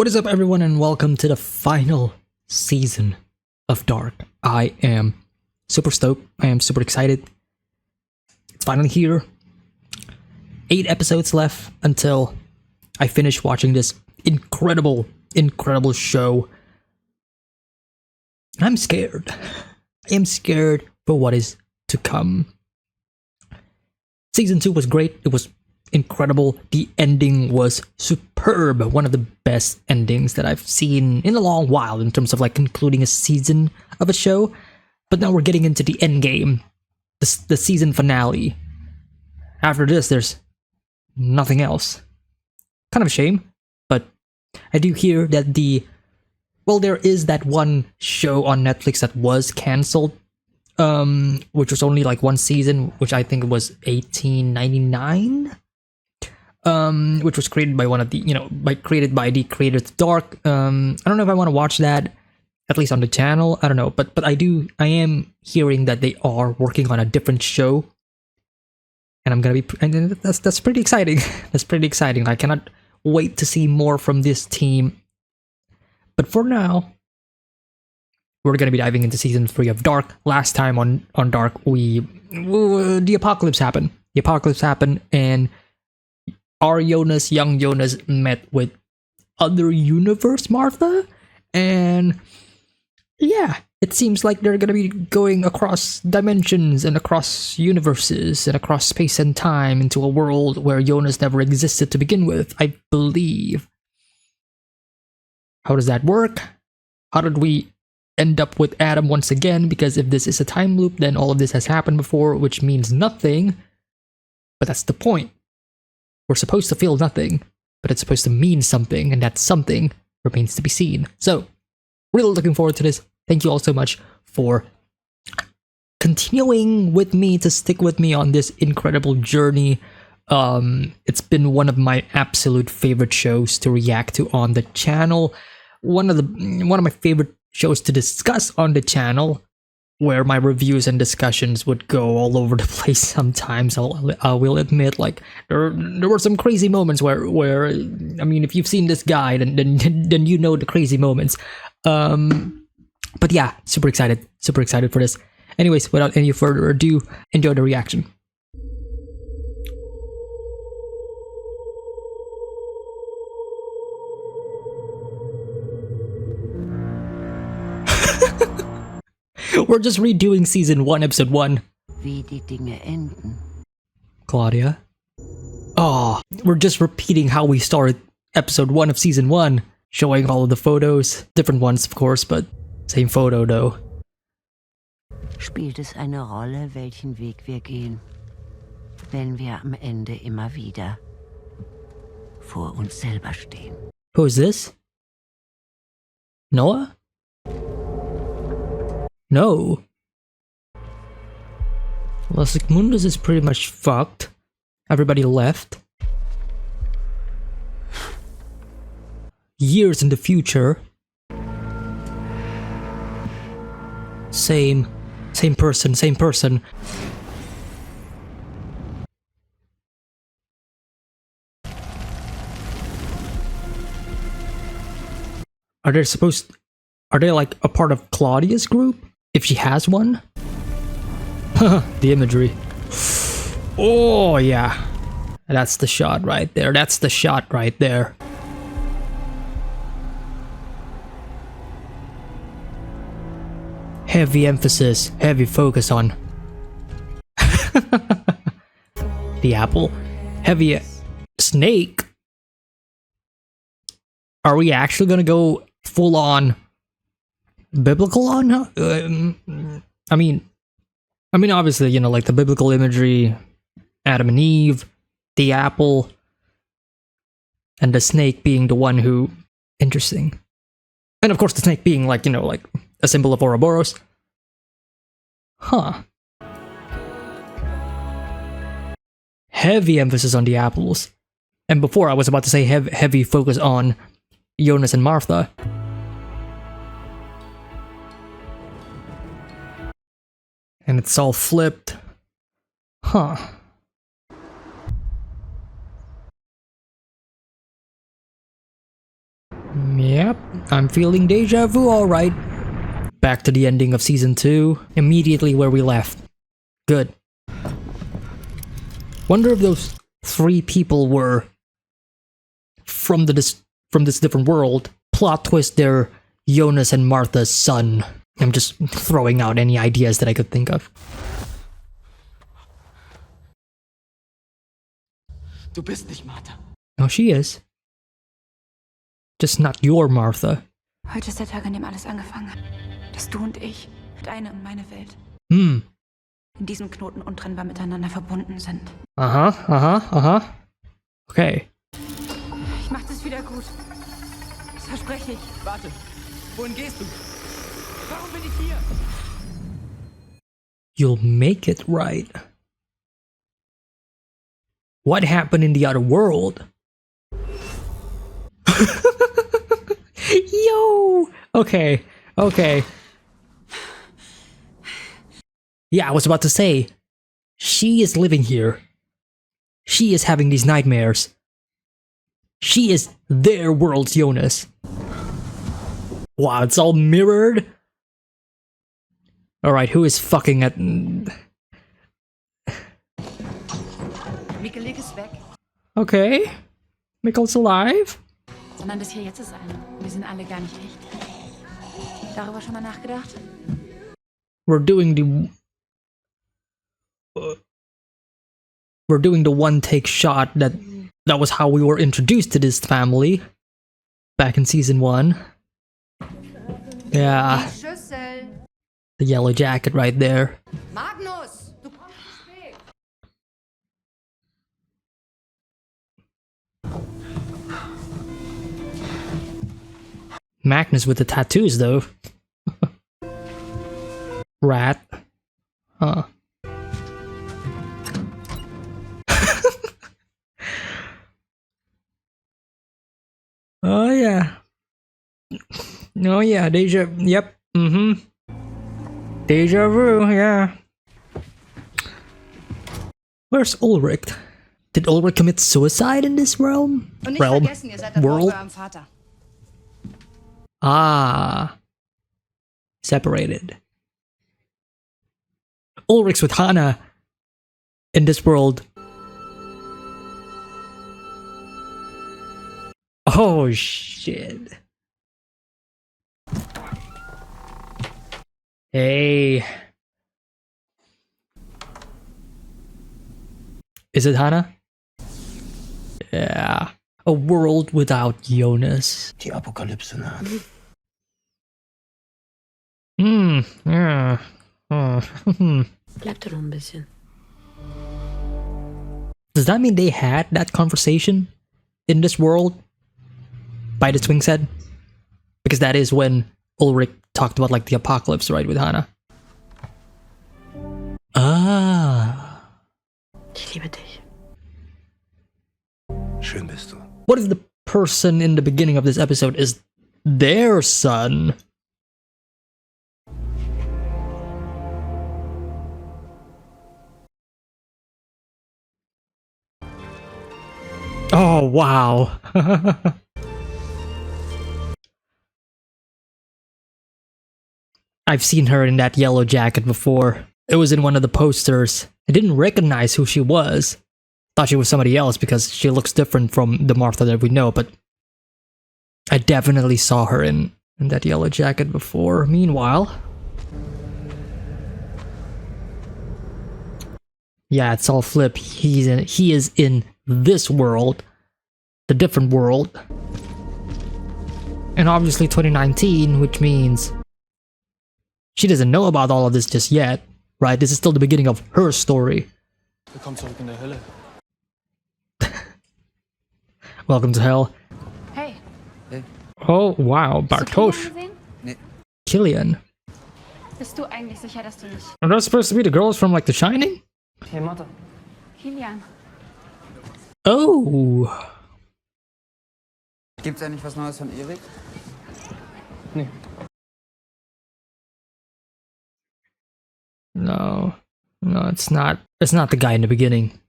What is up, everyone, and welcome to the final season of Dark. I am super stoked. I am super excited. It's finally here. 8 episodes left until I finish watching this incredible show. And I'm scared. I am scared for what is to come. Season 2 was great. It was incredible. The ending was superb. One of the best endings that I've seen in a long while in terms of like concluding a season of a show. But now we're getting into the end game, the season finale. After this, there's nothing else. Kind of a shame, but I do hear that there is that one show on Netflix that was cancelled, which was only like one season, which I think was 1899. Which was created by created by the creators of Dark. I don't know if I want to watch that, at least on the channel. I don't know, but I am hearing that they are working on a different show, and and that's pretty exciting. That's pretty exciting. I cannot wait to see more from this team. But for now, we're gonna be diving into season 3 of Dark. Last time on Dark, the apocalypse happened. The apocalypse happened, and our young Jonas met with other universe Martha, and yeah, it seems like they're gonna be going across dimensions and across universes and across space and time into a world where Jonas never existed to begin with, I believe. How does that work? How did we end up with Adam once again? Because if this is a time loop, then all of this has happened before, which means nothing. But that's the point. We're supposed to feel nothing, but it's supposed to mean something, and that something remains to be seen. So, really looking forward to this. Thank you all so much for continuing with me, to stick with me on this incredible journey. It's been one of my absolute favorite shows to react to on the channel. One of my favorite shows to discuss on the channel, where my reviews and discussions would go all over the place sometimes. I will admit, like there were some crazy moments where I mean, if you've seen this guy, then you know the crazy moments. But yeah, super excited for this. Anyways, without any further ado, enjoy the reaction. We're just redoing season 1, episode 1. Wie die Dinge enden. Claudia. Oh, we're just repeating how we started episode 1 of season 1. Showing all of the photos. Different ones, of course, but same photo though. Spielt es eine Rolle, welchen Weg wir gehen, wenn wir am Ende immer wieder vor uns selber stehen? Who is this? Noah? No. Los Mundus is pretty much fucked. Everybody left. Years in the future. Same person. Are they like a part of Claudia's group? If she has one? The imagery. Oh yeah. That's the shot right there. Heavy emphasis, heavy focus on the apple. Heavy snake. Are we actually gonna go full on biblical on her? I mean obviously, you know, like the biblical imagery, Adam and Eve, the apple, and the snake being the one who, interesting. And of course the snake being like, you know, like a symbol of Ouroboros. Huh. Heavy emphasis on the apples. And before I was about to say heavy focus on Jonas and Martha. And it's all flipped. Huh. Yep, I'm feeling deja vu alright. Back to the ending of season 2, immediately where we left. Good. Wonder if those 3 people were from this different world. Plot twist, they're Jonas and Martha's son. I'm just throwing out any ideas that I could think of. Du bist nicht Martha. No, she is. Just not your Martha. Heute ist der Tag, an dem alles angefangen hat. Dass du und ich, deine und meine Welt, Hm. in diesem Knoten untrennbar miteinander verbunden sind. Aha. Okay. Ich mach das wieder gut. Das verspreche ich. Warte, wohin gehst du? Warum bin ich hier? You'll make it right. What happened in the other world? Yo! Okay. Yeah, I was about to say, she is living here. She is having these nightmares. She is their world's Jonas. Wow, it's all mirrored? Alright, who is fucking at... Mikkel ist weg. Okay. Mikkel's alive? Sondern das hier jetzt ist eine. Wir sind alle gar nicht echt. Darüber schon mal nachgedacht? We're doing the one take shot that was how we were introduced to this family back in season 1. Yeah, Schüssel. the yellow jacket right there. Magnus, du kommst zu spät. Magnus with the tattoos though. Rat. Huh. Oh yeah. Oh yeah, yep. Deja vu, yeah. Where's Ulrich? Did Ulrich commit suicide in this realm? Und nicht vergessen, ihr seid da World? bei eurem Vater. Ah. Separated. Ulrich's with Hannah in this world. Oh shit. Hey. Is it Hannah? Yeah. A world without Jonas. Die Apokalypse naht. Yeah. Bleib da noch ein bisschen. Does that mean they had that conversation in this world by the swing set? Because that is when Ulrich talked about like the apocalypse, right, with Hannah. Ah. Ich liebe dich. Schön bist du. What if the person in the beginning of this episode is their son? Oh, wow. I've seen her in that yellow jacket before. It was in one of the posters. I didn't recognize who she was. Thought she was somebody else because she looks different from the Martha that we know, but I definitely saw her in that yellow jacket before. Meanwhile... Yeah, it's all flip. He is in this world, the different world. And obviously 2019, which means she doesn't know about all of this just yet, right? This is still the beginning of her story. Willkommen zurück in der Hölle. Welcome to hell. Hey, Oh, wow, hast du Kilian Bartosz. gesehen? Killian. Bist du eigentlich sicher, dass du nicht Are those supposed to be the girls from like The Shining? Hey Martha. Kilian? Oh. Gibt's eigentlich was Neues von Erik? Nee. No, it's not. It's not the guy in the beginning.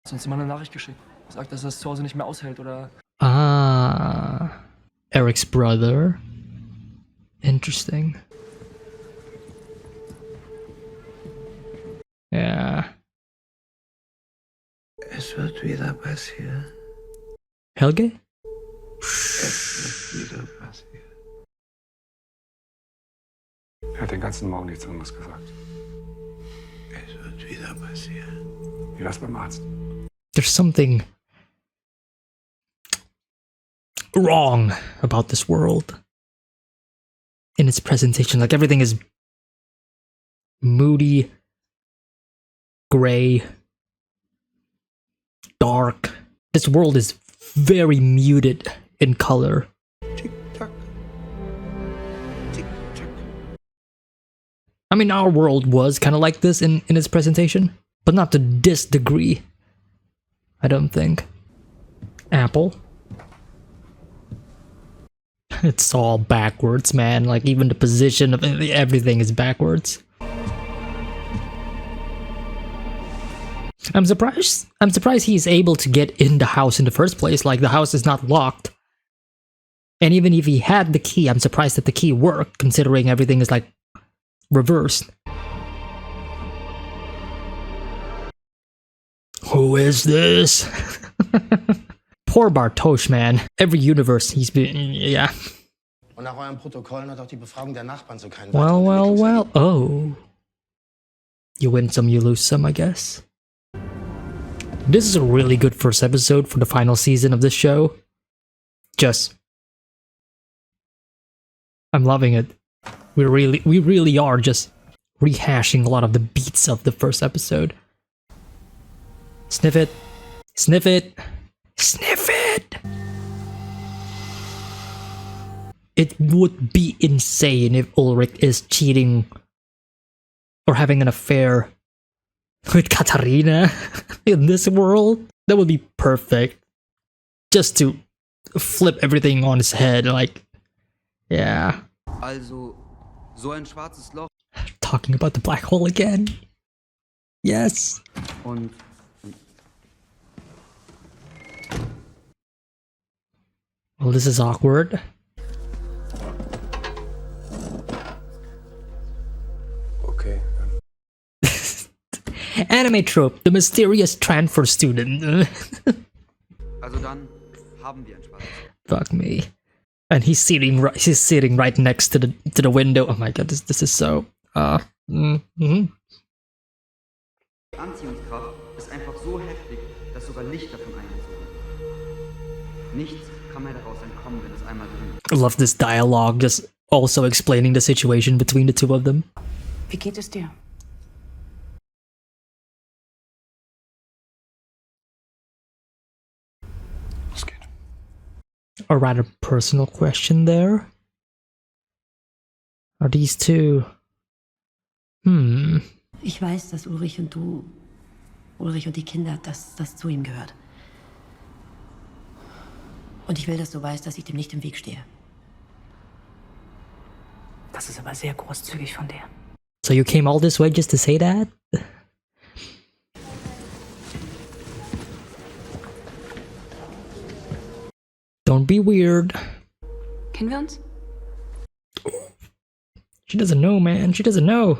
Hast uns immer eine Nachricht geschickt. Sagt, dass er es zu Hause nicht mehr aushält oder... Ah. Eric's brother. Interesting. Yeah. Es wird wieder passieren. Helge? Es wird wieder passieren. Er hat den ganzen Morgen nichts anderes gesagt. Es wird wieder passieren. Wie war's beim Arzt? There's something wrong about this world in its presentation. Like everything is moody, gray, dark. This world is very muted in color. Tick-tack. Tick-tack. I mean, our world was kind of like this in its presentation, but not to this degree, I don't think. Apple. It's all backwards, man. Like, even the position of everything is backwards. I'm surprised he's able to get in the house in the first place. Like, the house is not locked. And even if he had the key, I'm surprised that the key worked, considering everything is, like, reversed. Who is this? Poor Bartosz, man. Every universe he's been... yeah. Und nach euren Protokollen hat auch die Befragung der Nachbarn zu keinen Well, weiteren well, well. Ermittlungsergebnissen. Oh. You win some, you lose some, I guess. This is a really good first episode for the final season of this show. I'm loving it. We really are just rehashing a lot of the beats of the first episode. Sniff it. Sniff it. Sniff it! It would be insane if Ulrich is cheating or having an affair with Katarina in this world. That would be perfect. Just to flip everything on its head, like, yeah. Also, so ein schwarzes Loch Talking about the black hole again. Yes. und Well, this is awkward. Okay. Anime trope, the mysterious transfer student. also dann haben wir ein schwarzes Loch. Fuck me. And he's sitting right next to the window. Oh my god, this is so Die Anziehungskraft ist einfach so heftig, dass sogar Licht davon eingezogen wird. Nichts kann mehr daraus entkommen, wenn es einmal drin ist. I love this dialogue, just also explaining the situation between the two of them. Wie geht es dir? Was geht? A rather personal question there. Are these two... Ich weiß, dass Ulrich und die Kinder, dass das zu ihm gehört. Und ich will, dass du weißt, dass ich dem nicht im Weg stehe. Das ist aber sehr großzügig von dir. So you came all this way just to say that? Don't be weird. Kennen wir uns? She doesn't know, man. She doesn't know.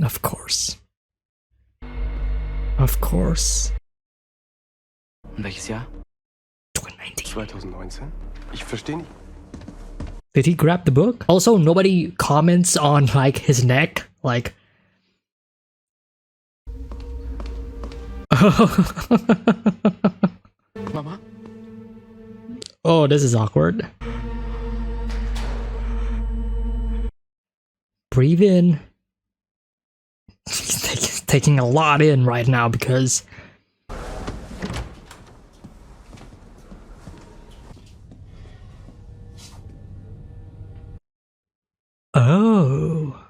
Of course. Of course. Und welches Jahr? 2019. 2019? Ich verstehe nicht. Did he grab the book? Also, nobody comments on, like, his neck. Like... Mama? Oh, this is awkward. Breathe in. He's taking a lot in right now because... Oh.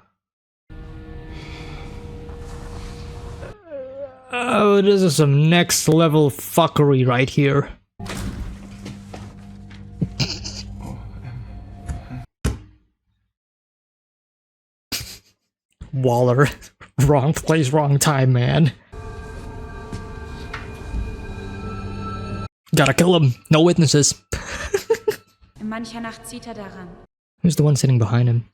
Oh, this is some next level fuckery right here. Waller. Wrong place, wrong time, man. Gotta kill him. No witnesses. In mancher Nacht zieht daran. Who's the one sitting behind him?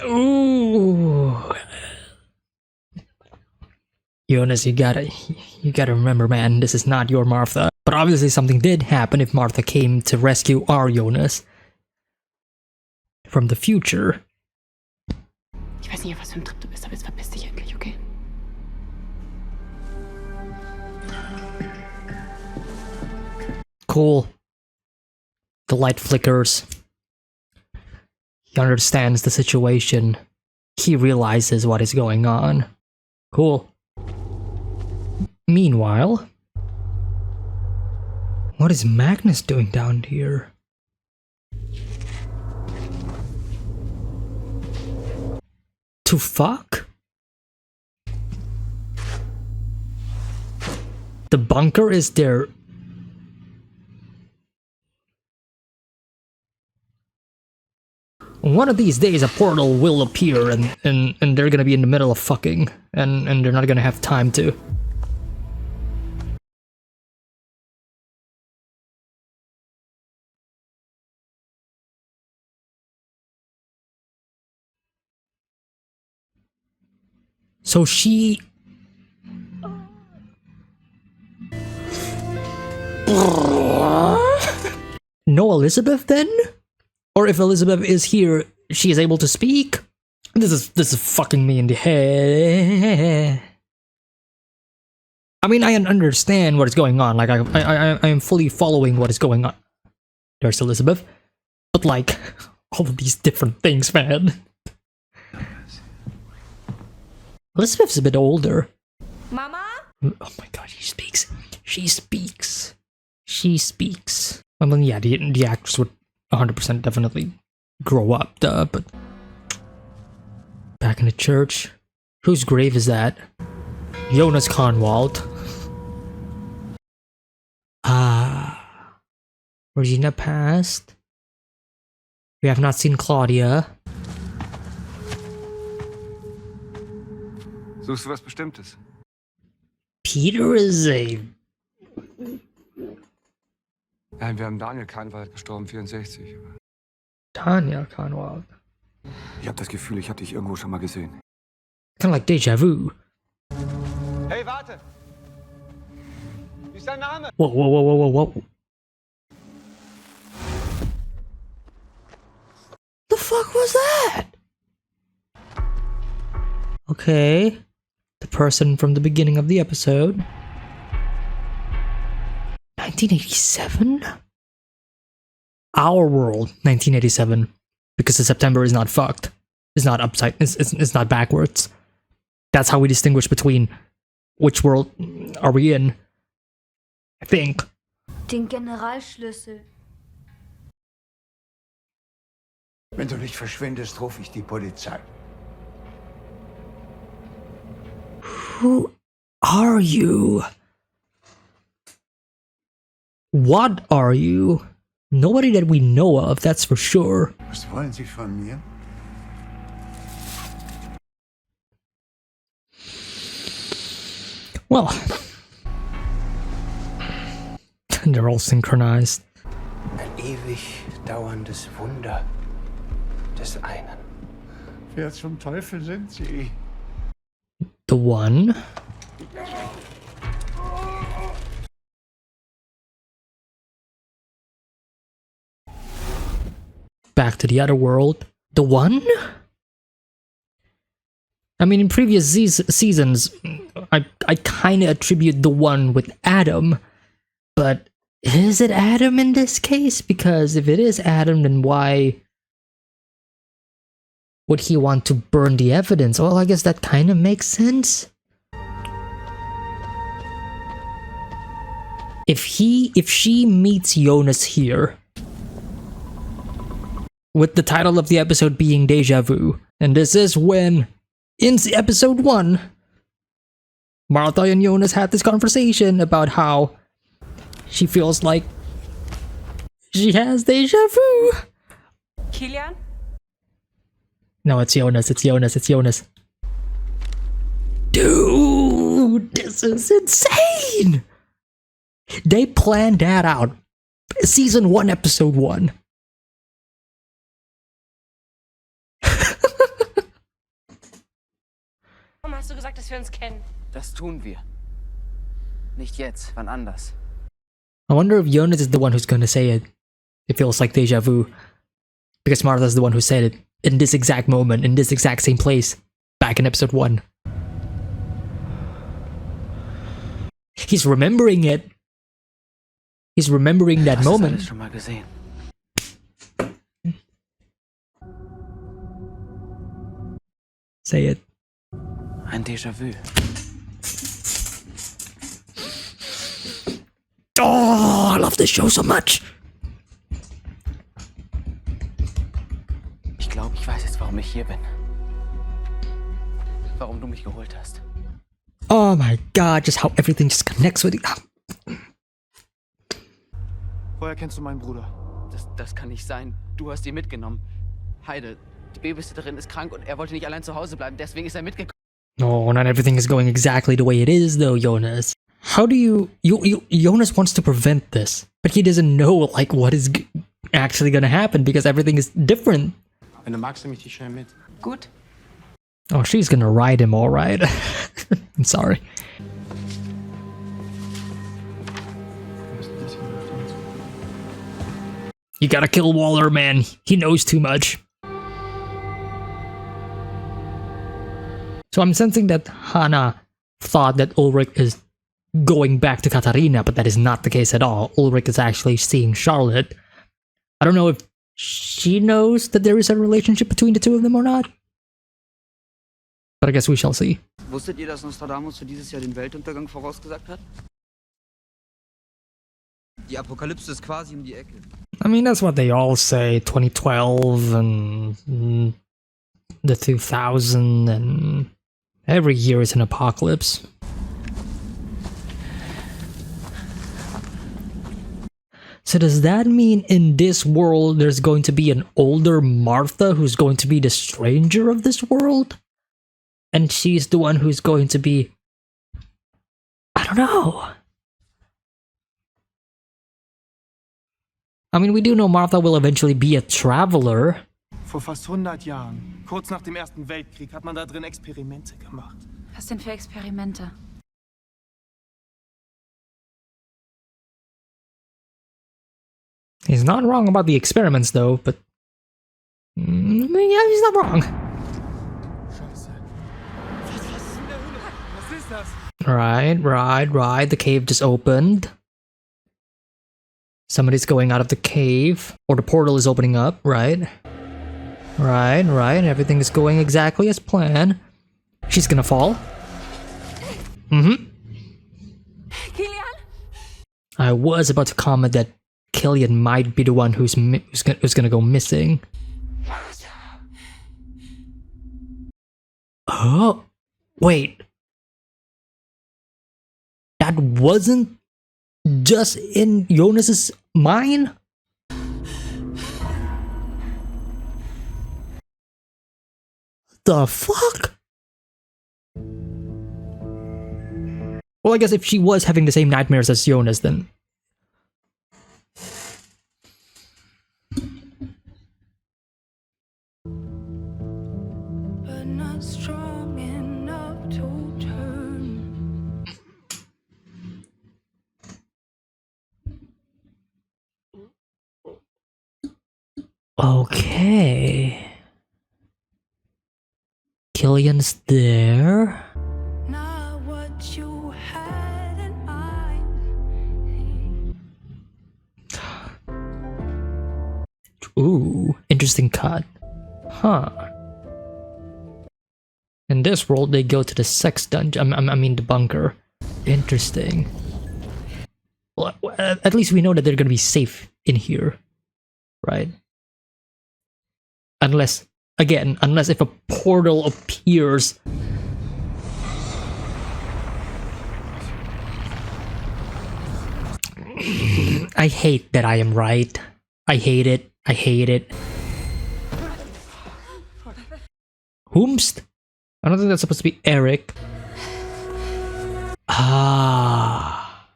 Ooh. Jonas, you gotta remember, man, this is not your Martha. But obviously something did happen if Martha came to rescue our Jonas from the future. Ich weiß nicht, auf was für ein Trip du bist, aber jetzt verpiss dich endlich, okay? Cool. The light flickers. He understands the situation. He realizes what is going on. Cool. Meanwhile, what is Magnus doing down here? To fuck? The bunker is there. One of these days a portal will appear and they're gonna be in the middle of fucking and they're not gonna have time to. So she... No Elizabeth then? Or if Elizabeth is here, she is able to speak? This is fucking me in the head. I mean, I understand what is going on. Like, I am fully following what is going on. There's Elizabeth. But like, all of these different things, man. Elizabeth's a bit older. Mama? Oh my god, she speaks. She speaks. She speaks. I mean, yeah, the actress would 100% definitely grow up, duh, but... Back in the church. Whose grave is that? Jonas Kahnwald. Ah. Regina passed. We have not seen Claudia. Suchst du was Bestimmtes? Peter is a... Nein, wir haben Daniel Kahnwald gestorben, 64. Daniel Kahnwald. Ich habe das Gefühl, ich habe dich irgendwo schon mal gesehen. Kind of like Deja-vu. Hey, warte! Wie ist dein Name? Whoa, whoa, whoa, whoa, whoa, whoa. The fuck was that? Okay. The person from the beginning of the episode. 1987? Our world, 1987. Because the September is not fucked. It's not upside, it's not backwards. That's how we distinguish between which world are we in. I think. Den Generalschlüssel. Wenn du nicht verschwindest, rufe ich die Polizei. Who are you? What are you? Nobody that we know of, that's for sure. Was wollen Sie von mir? Well, they're all synchronized. Ein ewig dauerndes Wunder des einen. Wer zum Teufel sind Sie? The one. Back to the other world. The one? I mean, in previous seasons, I kind of attribute the one with Adam, but is it Adam in this case? Because if it is Adam, then why would he want to burn the evidence? Well, I guess that kind of makes sense. If she meets Jonas here, with the title of the episode being Deja-vu, and this is when, in episode 1, Martha and Jonas had this conversation about how she feels like she has deja vu. Kilian? No, it's Jonas, it's Jonas, it's Jonas. Dude! This is insane! They planned that out. Season 1, episode 1. Warum hast du gesagt, dass wir uns kennen? Das tun wir. Nicht jetzt, wann anders. I wonder if Jonas is the one who's gonna say it. It feels like deja vu. Because Martha's the one who said it in this exact moment, in this exact same place, back in episode 1. He's remembering it. He's remembering that moment. Schon mal gesehen. Say it. Ein Déjà-vu. Oh, I love this show so much. Ich glaube, ich weiß jetzt, warum ich hier bin. Warum du mich geholt hast. Oh my god, just how everything just connects with it. Woher kennst du meinen Bruder? Das kann nicht sein. Du hast ihn mitgenommen. Heide, die Babysitterin ist krank und er wollte nicht allein zu Hause bleiben, deswegen ist er mitgekommen. No, not everything is going exactly the way it is though, Jonas. How do you Jonas wants to prevent this, but he doesn't know like what is actually gonna happen because everything is different. Wenn du magst, nehme ich dich schnell mit. Gut. Oh, she's gonna ride him, all right. I'm sorry. You gotta kill Waller, man. He knows too much. So I'm sensing that Hannah thought that Ulrich is going back to Katarina, but that is not the case at all. Ulrich is actually seeing Charlotte. I don't know if she knows that there is a relationship between the two of them or not. But I guess we shall see. Wusstet ihr, dass Nostradamus für dieses Jahr den Weltuntergang vorausgesagt hat? Die Apokalypse ist quasi um die Ecke. I mean, that's what they all say. 2012 and the 2000 and every year is an apocalypse. So does that mean in this world there's going to be an older Martha who's going to be the stranger of this world? And she's the one who's going to be... I don't know. I mean, we do know Martha will eventually be a traveler. Vor fast 100 Jahren, kurz nach dem Ersten Weltkrieg, hat man da drin Experimente gemacht. Was denn für Experimente? He's not wrong about the experiments, though, but... yeah, he's not wrong. Scheiße. Was ist das? Right. The cave just opened. Somebody's going out of the cave. Or the portal is opening up, right? Right. Everything is going exactly as planned. She's gonna fall. Kilian? I was about to comment that Killian might be the one who's gonna go missing. Oh, wait. That wasn't just in Jonas's mind? The fuck? Well, I guess if she was having the same nightmares as Jonas, then... But not strong enough to turn. Okay. Killian's there. Not what you had in mind. Ooh, interesting cut. Huh. In this world, they go to the sex dungeon. I mean, the bunker. Interesting. Well, at least we know that they're gonna be safe in here, right? Unless if a portal appears. I hate that I am right. I hate it. Whomst? I don't think that's supposed to be Eric. Ah.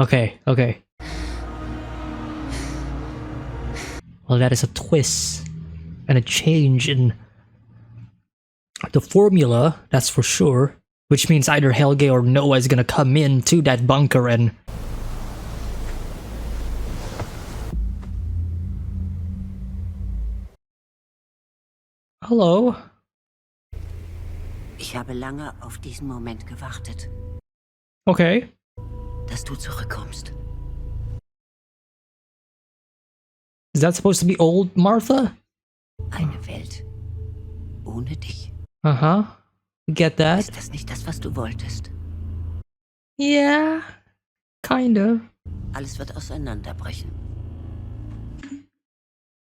Okay, okay. Well, that is a twist and a change in the formula, that's for sure. Which means either Helge or Noah is gonna come into that bunker and... Hello? Ich habe lange auf diesen Moment gewartet. Okay. Dass du zurückkommst. Is that supposed to be old Martha? Eine Welt ohne dich. Uh-huh. Get that? Ist das nicht das, was du wolltest? Yeah. Kinda. Alles wird auseinanderbrechen.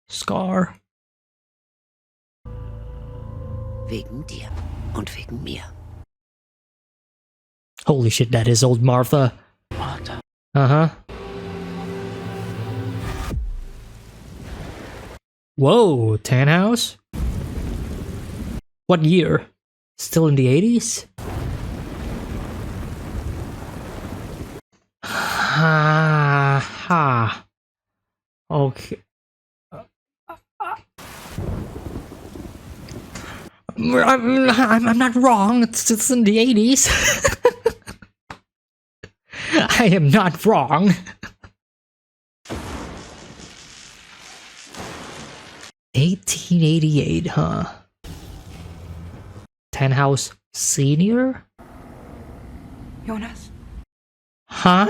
Scar. Wegen dir und wegen mir. Holy shit, that is old Martha. Martha. Uh-huh. Whoa, Tan House? What year? Still in the 80s? Ha ha. Okay. I'm not wrong. It's in the 80s. I am not wrong. $1888, huh? Tenhouse Senior? Jonas? Huh?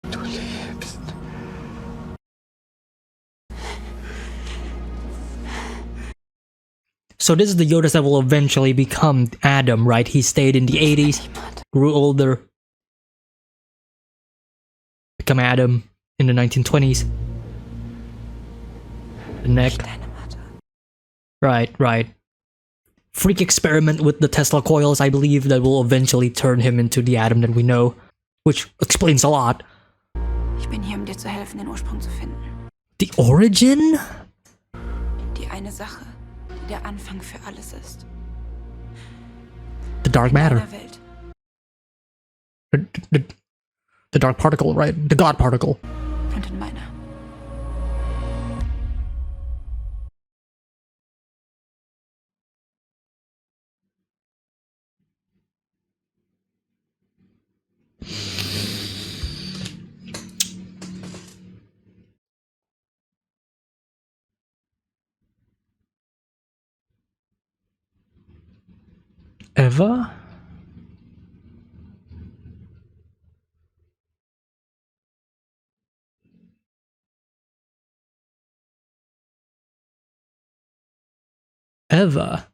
Du lebst. So this is the Yodas that will eventually become Adam, right? He stayed in the 80s, grew older, become Adam in the 1920s. The neck. Right. Freak experiment with the Tesla coils, I believe, that will eventually turn him into the Adam that we know, which explains a lot. Ich bin hier, dir zu helfen, den Ursprung zu finden. The origin? Die eine Sache, die der Anfang für alles ist. The dark matter. In Welt. The dark particle, right? The God particle. Und in meiner. Eva? Eva?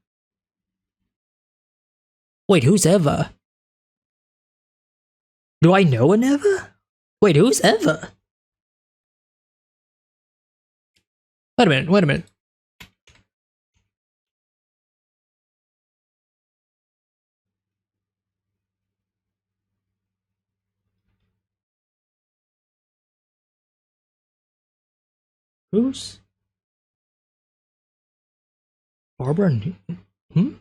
Wait, who's Eva? Do I know an Eva? Wait, who's Eva? Wait a minute. Who's? Barbara and... Hmm?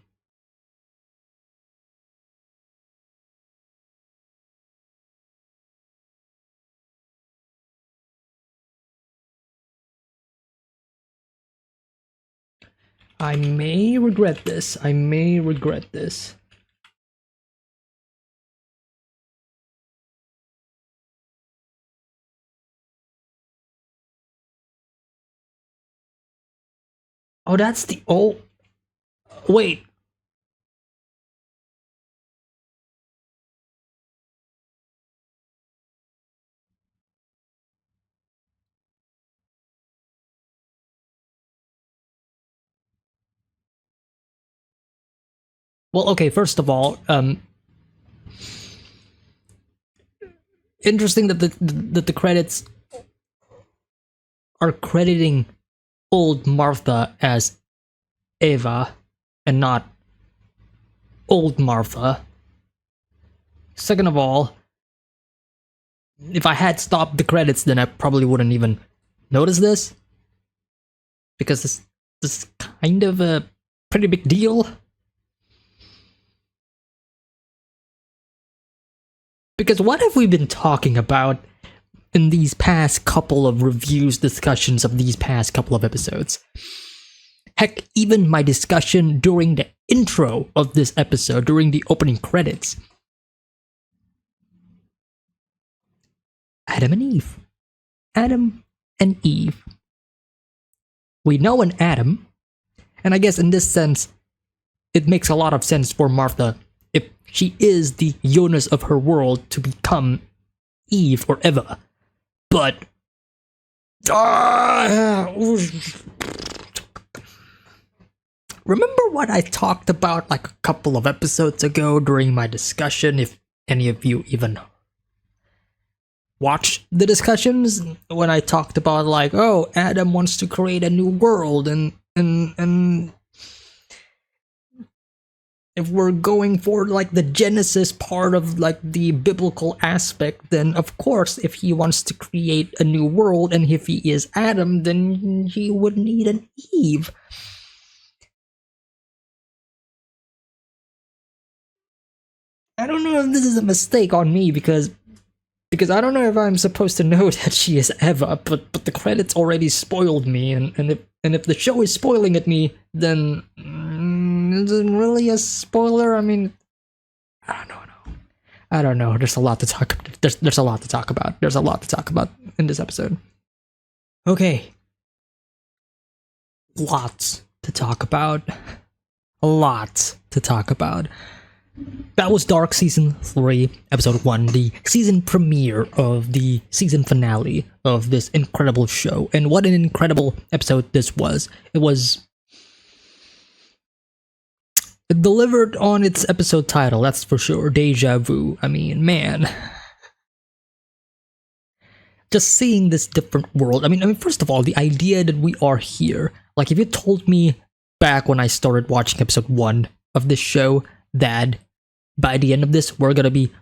I may regret this. Oh, that's the old... Wait. Well, okay, first of all, interesting that the credits are crediting old Martha as Eva and not old Martha. Second of all, if I had stopped the credits, then I probably wouldn't even notice this, because this is kind of a pretty big deal. Because what have we been talking about in these past couple of reviews, discussions of these past couple of episodes? Heck, even my discussion during the intro of this episode, during the opening credits. Adam and Eve. Adam and Eve. We know an Adam, and I guess in this sense, it makes a lot of sense for Martha if she is the Jonas of her world to become Eve or Eva. But remember what I talked about like a couple of episodes ago during my discussion, if any of you even watched the discussions, when I talked about like, oh, Adam wants to create a new world, and if we're going for like the Genesis part of like the biblical aspect, then of course if he wants to create a new world and if he is Adam, then he would need an Eve. I don't know if this is a mistake on me, because I don't know if I'm supposed to know that she is Eva, but the credits already spoiled me, and if the show is spoiling at me, then is it really a spoiler? I mean, I don't know. There's a lot to talk. There's a lot to talk about. There's a lot to talk about in this episode. Okay, lots to talk about. A lot to talk about. That was Dark Season 3, Episode 1, the season premiere of the season finale of this incredible show. And what an incredible episode this was. It delivered on its episode title, that's for sure. Deja-vu. I mean, man. Just seeing this different world. I mean, first of all, the idea that we are here. Like, if you told me back when I started watching Episode 1 of this show that by the end of this, we're gonna be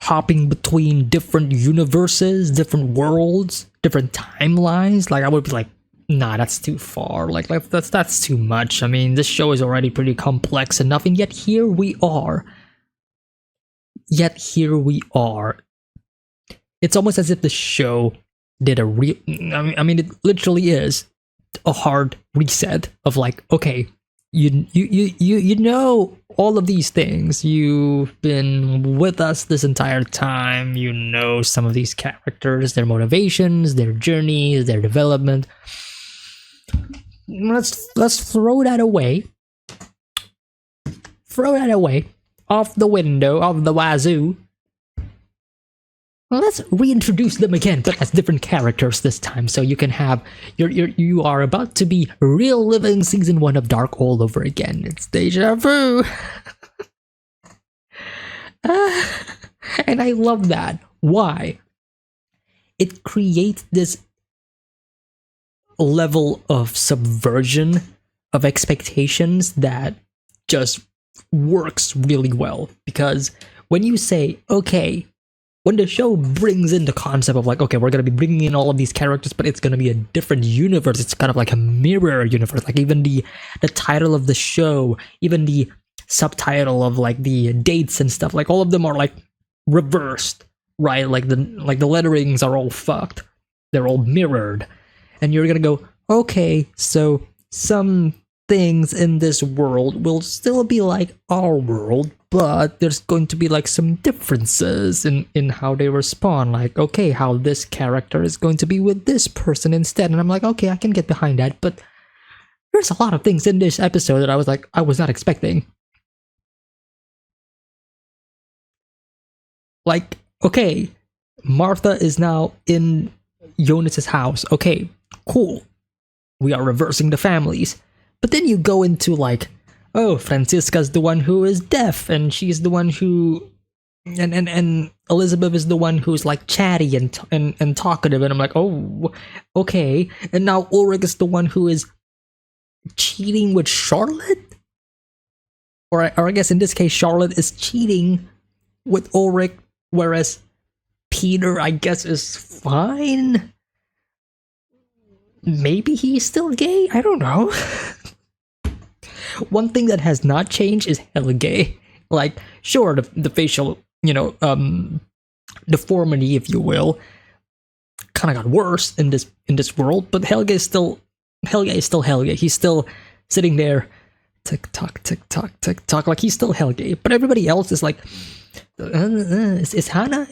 hopping between different universes, different worlds, different timelines, like I would be like, nah, that's too far. Like that's too much. I mean, this show is already pretty complex enough, and yet here we are. It's almost as if the show did a I mean, it literally is a hard reset of like, okay, you know all of these things. You've been with us this entire time. You know some of these characters, their motivations, their journeys, their development. Let's throw that away. Throw that away. Off the window, off the wazoo. Let's reintroduce them again, but as different characters this time, so you can have you are about to be real living season 1 of Dark all over again. It's Deja-vu. And I love that. Why? It creates this level of subversion of expectations that just works really well, because when you say, okay, when the show brings in the concept of like, okay, we're going to be bringing in all of these characters, but it's going to be a different universe. It's kind of like a mirror universe. Like even the title of the show, even the subtitle of like the dates and stuff, like all of them are like reversed, right? Like the letterings are all fucked. They're all mirrored. And you're going to go, okay, so some things in this world will still be like our world, but there's going to be like some differences in how they respond. Like, okay, how this character is going to be with this person instead. And I'm like, okay, I can get behind that, but there's a lot of things in this episode that I was like, I was not expecting. Like, okay, Martha is now in Jonas's house. Okay, cool. We are reversing the families. But then you go into like, oh, Francisca's the one who is deaf, and she's the one who and Elizabeth is the one who's like chatty and talkative, and I'm like, oh, okay. And now Ulrich is the one who is cheating with Charlotte, or I guess in this case, Charlotte is cheating with Ulrich, whereas Peter, I guess, is fine. Maybe he's still gay. I don't know. One thing that has not changed is hella gay. Like, sure, the facial, deformity, if you will, kind of got worse in this world. But Helge is still Helge. He's still sitting there, tick tock, like he's still Helge. But everybody else is like, is Hannah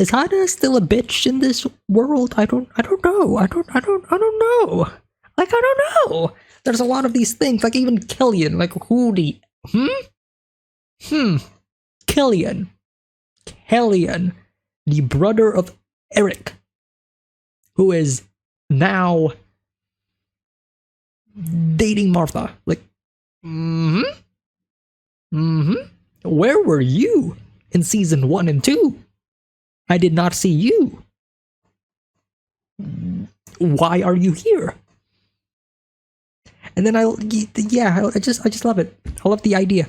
still a bitch in this world? I don't know. I don't know. Like, I don't know. There's a lot of these things. Like even Killian. Like who the Killian, the brother of Eric, who is now dating Martha. Like, where were you in season 1 and 2? I did not see you. Why are you here? And then I just love it. I love the idea.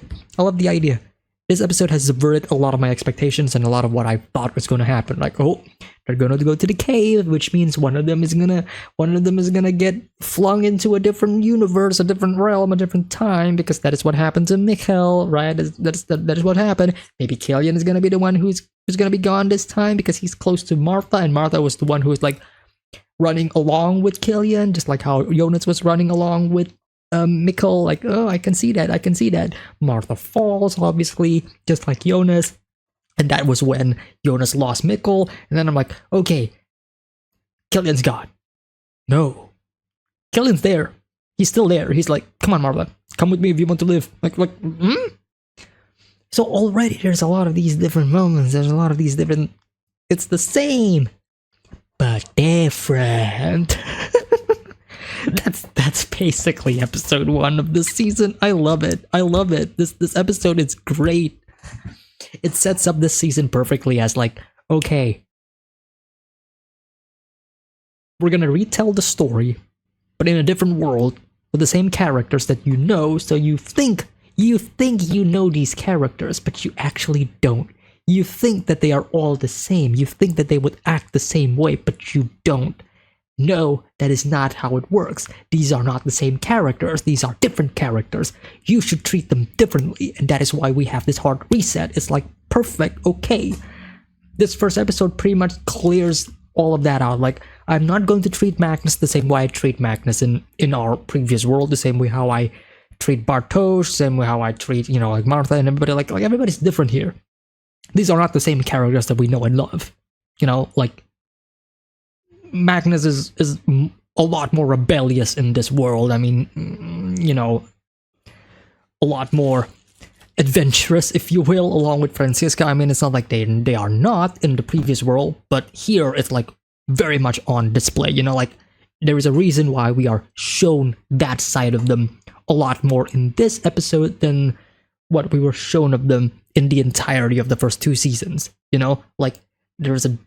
This episode has subverted a lot of my expectations and a lot of what I thought was going to happen. Like, oh, they're going to go to the cave, which means one of them is gonna get flung into a different universe, a different realm, a different time, because that is what happened to Mikhail, right? That is what happened. Maybe Killian is gonna be the one who's gonna be gone this time because he's close to Martha, and Martha was the one who was like running along with Killian, just like how Jonas was running along with Mikkel. Like, oh, I can see that. Martha falls, obviously, just like Jonas. And that was when Jonas lost Mikkel. And then I'm like, okay, Killian's gone. No. Killian's there. He's still there. He's like, come on, Martha. Come with me if you want to live. So already there's a lot of these different moments. There's a lot of these different... It's the same, but different. That's basically episode 1 of this season. I love it. This episode is great. It sets up this season perfectly as like, okay, we're gonna retell the story, but in a different world with the same characters that you know. So you think you know these characters, but you actually don't. You think that they are all the same. You think that they would act the same way, but you don't. No, that is not how it works. These are not the same characters. These are different characters. You should treat them differently, and that is why we have this hard reset. It's like, perfect, okay. This first episode pretty much clears all of that out. Like, I'm not going to treat Magnus the same way I treat Magnus in our previous world, the same way how I treat Bartosz, same way how I treat, like Martha and everybody. Like everybody's different here. These are not the same characters that we know and love. Like, Magnus is a lot more rebellious in this world. I mean, a lot more adventurous, if you will, along with Franziska. I mean, it's not like they are not in the previous world, but here it's like very much on display. Like there is a reason why we are shown that side of them a lot more in this episode than what we were shown of them in the entirety of the first 2 seasons. Like there's a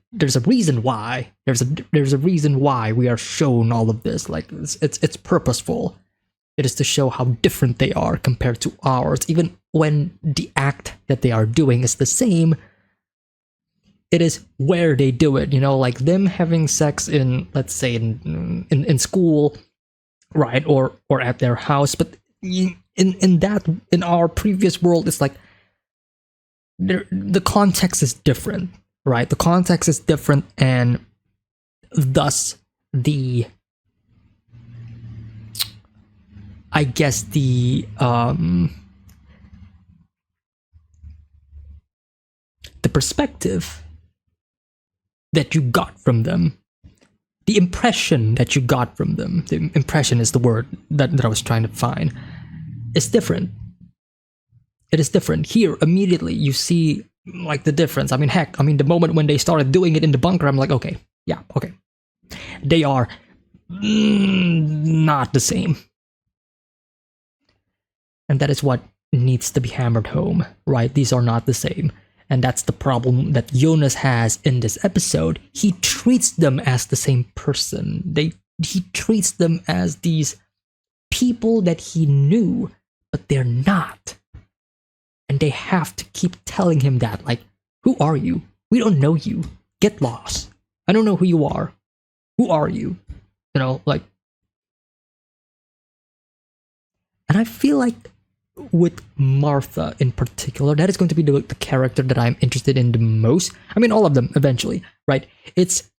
reason why there's a reason why we are shown all of this. Like it's purposeful. It is to show how different they are compared to ours. Even when the act that they are doing is the same, it is where they do it. Like them having sex in, let's say, in school, right, or at their house. But in our previous world, it's like the context is different. Right, the context is different, and thus the perspective that you got from them, the impression that you got from them, the impression is the word that I was trying to find, is different. It is different. Here, immediately, you see like the difference. I mean, heck, the moment when they started doing it in the bunker, I'm like, okay, yeah, okay. They are not the same. And that is what needs to be hammered home, right? These are not the same. And that's the problem that Jonas has in this episode. He treats them as the same person. He treats them as these people that he knew, but they're not. And they have to keep telling him that, like, who are you? We don't know you. Get lost. I don't know who you are. Who are you? You know, like. And I feel like with Martha in particular, that is going to be the character that I'm interested in the most. I mean, all of them eventually, right? It's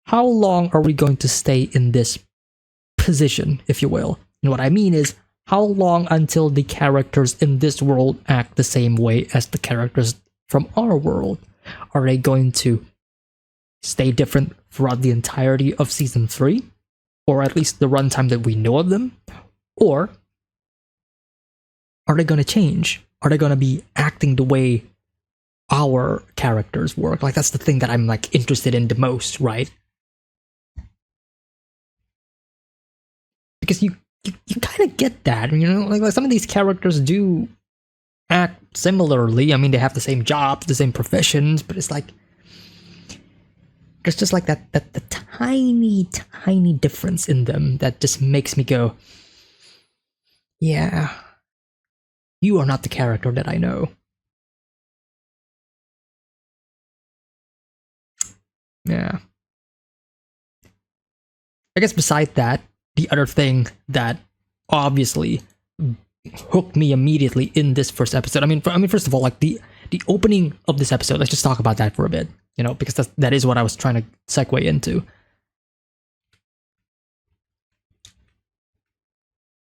how long are we going to stay in this position, if you will? And what I mean is, how long until the characters in this world act the same way as the characters from our world? Are they going to stay different throughout the entirety of season 3? Or at least the runtime that we know of them? Or are they going to change? Are they going to be acting the way our characters work? Like, that's the thing that I'm like interested in the most, right? Because you kind of get that, you know, like some of these characters do act similarly. I mean, they have the same jobs, the same professions, but it's like there's just like that the tiny difference in them that just makes me go, yeah, you are not the character that I know. Yeah. I guess beside that, the other thing that obviously hooked me immediately in this first episode. I mean, first of all, like the opening of this episode. Let's just talk about that for a bit, you know, because that is what I was trying to segue into.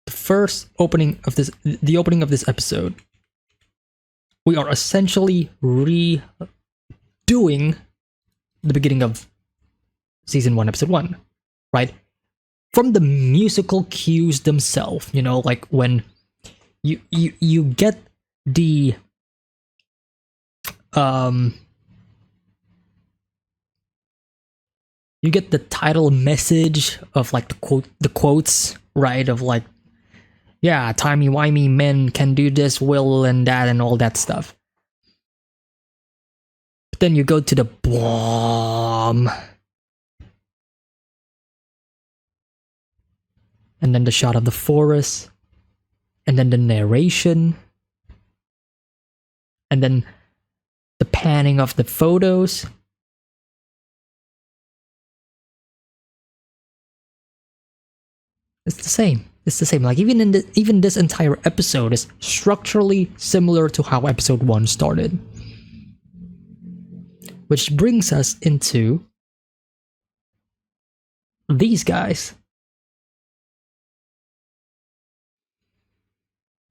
The opening of this episode, we are essentially redoing the beginning of season 1, episode 1, right? From the musical cues themselves, you know, like when you get the you get the title message of like the quotes, right? Of like, yeah, timey-wimey men can do this, will and that and all that stuff. But then you go to the bomb. And then the shot of the forest. And then the narration. And then the panning of the photos. It's the same. It's the same. Like even this entire episode is structurally similar to how episode 1 started. Which brings us into these guys.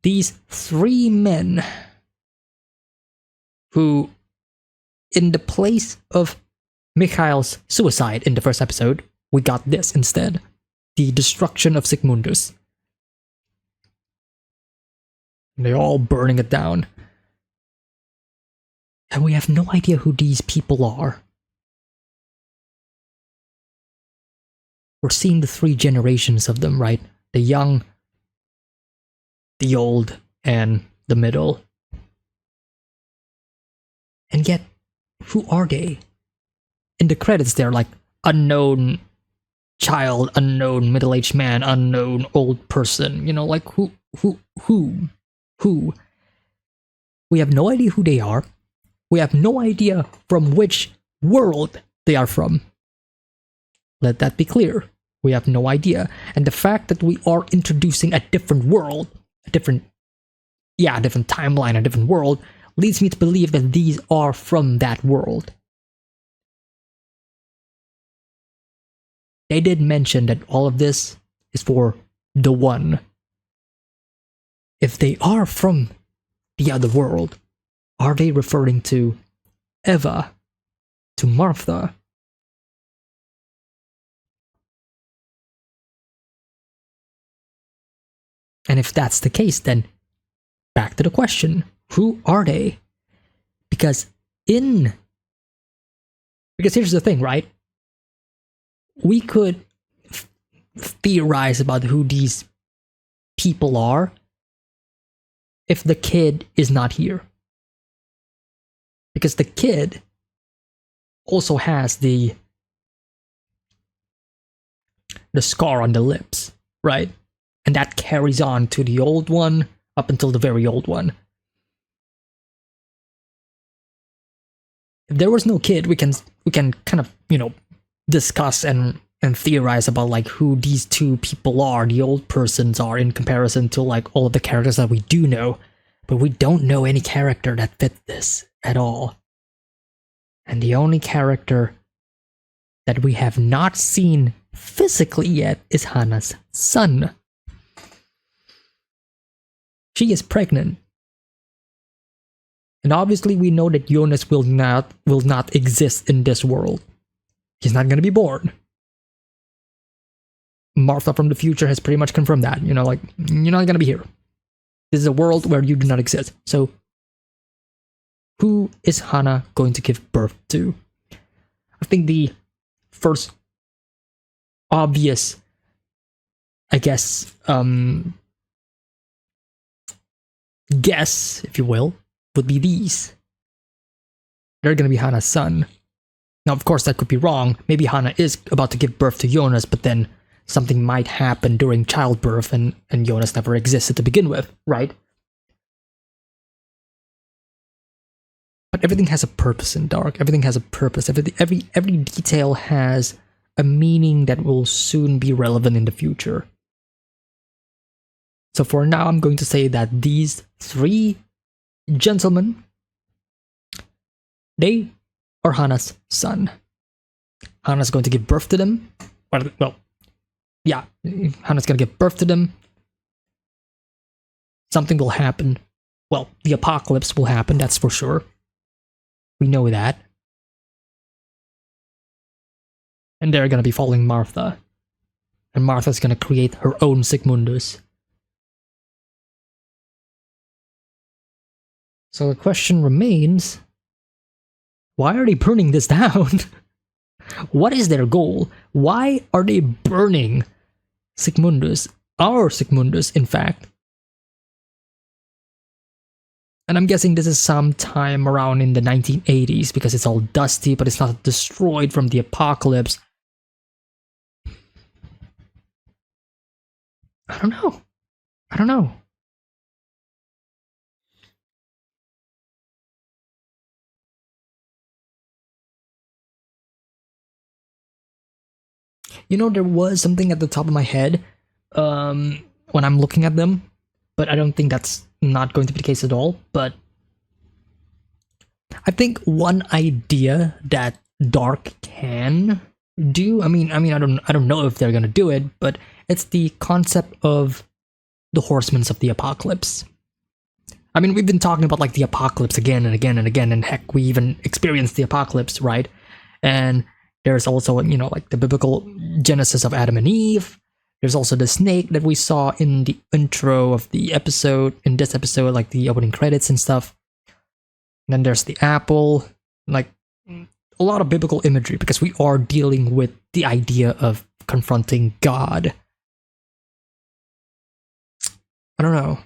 These 3 men who, in the place of Mikhail's suicide in the first episode, we got this instead. The destruction of Sigmundus. They're all burning it down. And we have no idea who these people are. We're seeing the 3 generations of them, right? The young, the old, and the middle. And yet, who are they? In the credits, they're like unknown child, unknown middle-aged man, unknown old person. You know, like who? We have no idea who they are. We have no idea from which world they are from. Let that be clear. We have no idea. And the fact that we are introducing a different world, a different timeline, a different world, leads me to believe that these are from that world. They did mention that all of this is for the one. If they are from the other world, are they referring to Eva, to Martha? And if that's the case, then back to the question, who are they? Because here's the thing, right? We could theorize about who these people are if the kid is not here. Because the kid also has the scar on the lips, right? And that carries on to the old one up until the very old one. If there was no kid, we can kind of, discuss and theorize about like who these two people are, the old persons are, in comparison to like all of the characters that we do know. But we don't know any character that fit this at all. And the only character that we have not seen physically yet is Hannah's son. She is pregnant. And obviously we know that Jonas will not exist in this world. He's not gonna be born. Martha from the future has pretty much confirmed that. You're not gonna be here. This is a world where you do not exist. So, who is Hannah going to give birth to? I think the first obvious, I guess, guess, if you will, would be these. They're going to be Hannah's son. Now, of course, that could be wrong. Maybe Hannah is about to give birth to Jonas, but then something might happen during childbirth and Jonas never existed to begin with, right? But everything has a purpose in Dark. Everything has a purpose. Every detail has a meaning that will soon be relevant in the future. So for now, I'm going to say that these three gentlemen, they are Hannah's son. Hannah's going to give birth to them. Well, yeah, Hannah's going to give birth to them. Something will happen. Well, the apocalypse will happen, that's for sure. We know that. And they're going to be following Martha. And Martha's going to create her own Sigmundus. So the question remains, why are they burning this down? What is their goal? Why are they burning Sigmundus? Our Sigmundus, in fact. And I'm guessing this is sometime around in the 1980s because it's all dusty, but it's not destroyed from the apocalypse. I don't know. There was something at the top of my head when I'm looking at them, but I don't think that's not going to be the case at all. But I think one idea that Dark can do, I mean, I don't know if they're gonna do it, but it's the concept of the Horsemen of the Apocalypse. I mean, we've been talking about like the apocalypse again and again and again, and heck, we even experienced the apocalypse, right? And there's also, like the biblical genesis of Adam and Eve. There's also the snake that we saw in the intro of the episode, in this episode, like the opening credits and stuff. And then there's the apple, like a lot of biblical imagery, because we are dealing with the idea of confronting God. I don't know.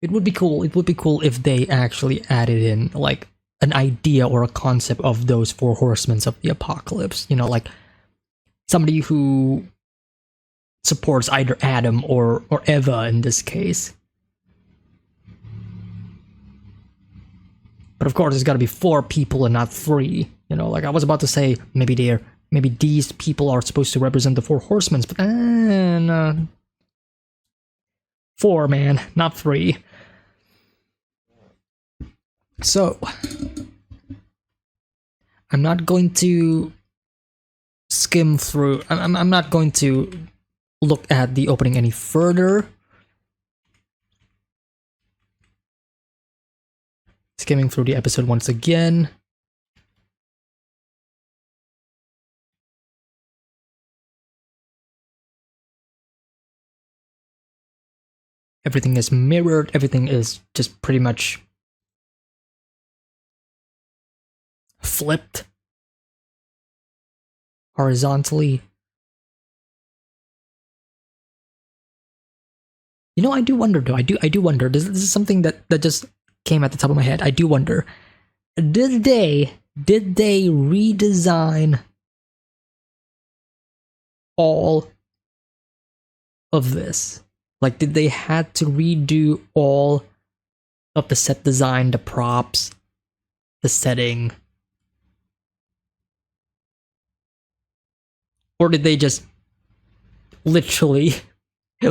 It would be cool. It would be cool if they actually added in like an idea or a concept of those four horsemen of the apocalypse. Like somebody who supports either Adam or Eva in this case. But of course, there's got to be 4 people and not 3. Like I was about to say, maybe these people are supposed to represent the 4 horsemen, but no. 4, man, not 3. So, I'm not going to skim through. I'm not going to look at the opening any further. Skimming through the episode once again. Everything is mirrored. Everything is just pretty much flipped horizontally. I do wonder though. I do wonder. This is something that just came at the top of my head. I do wonder, did they redesign all of this? Like, did they had to redo all of the set design, the props, the setting? Or did they just literally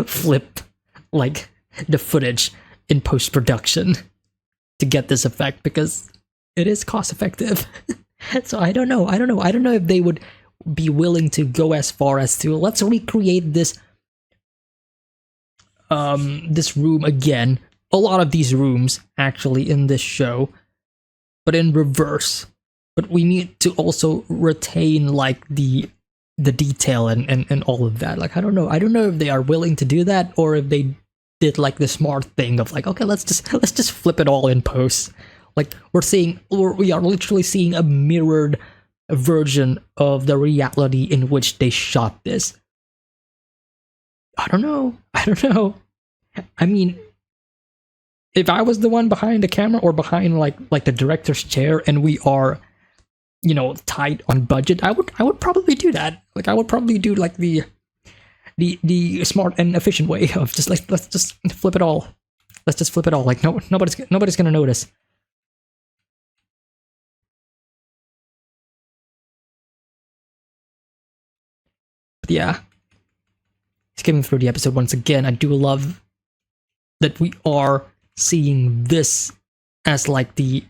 flip like the footage in post-production to get this effect? Because it is cost effective. So I don't know if they would be willing to go as far as to let's recreate this this room again. A lot of these rooms actually in this show, but in reverse. But we need to also retain like the detail and all of that. Like I don't know if they are willing to do that, or if they did like the smart thing of like, okay, let's just flip it all in post. Like we are literally seeing a mirrored version of the reality in which they shot this. I don't know. I mean, if I was the one behind the camera or behind like the director's chair and we are, you know, tight on budget, I would probably do that. Like I would probably do like the smart and efficient way of just like let's just flip it all. Let's just flip it all. Like nobody's gonna notice. But yeah, skipping through the episode once again, I do love that we are seeing this as like the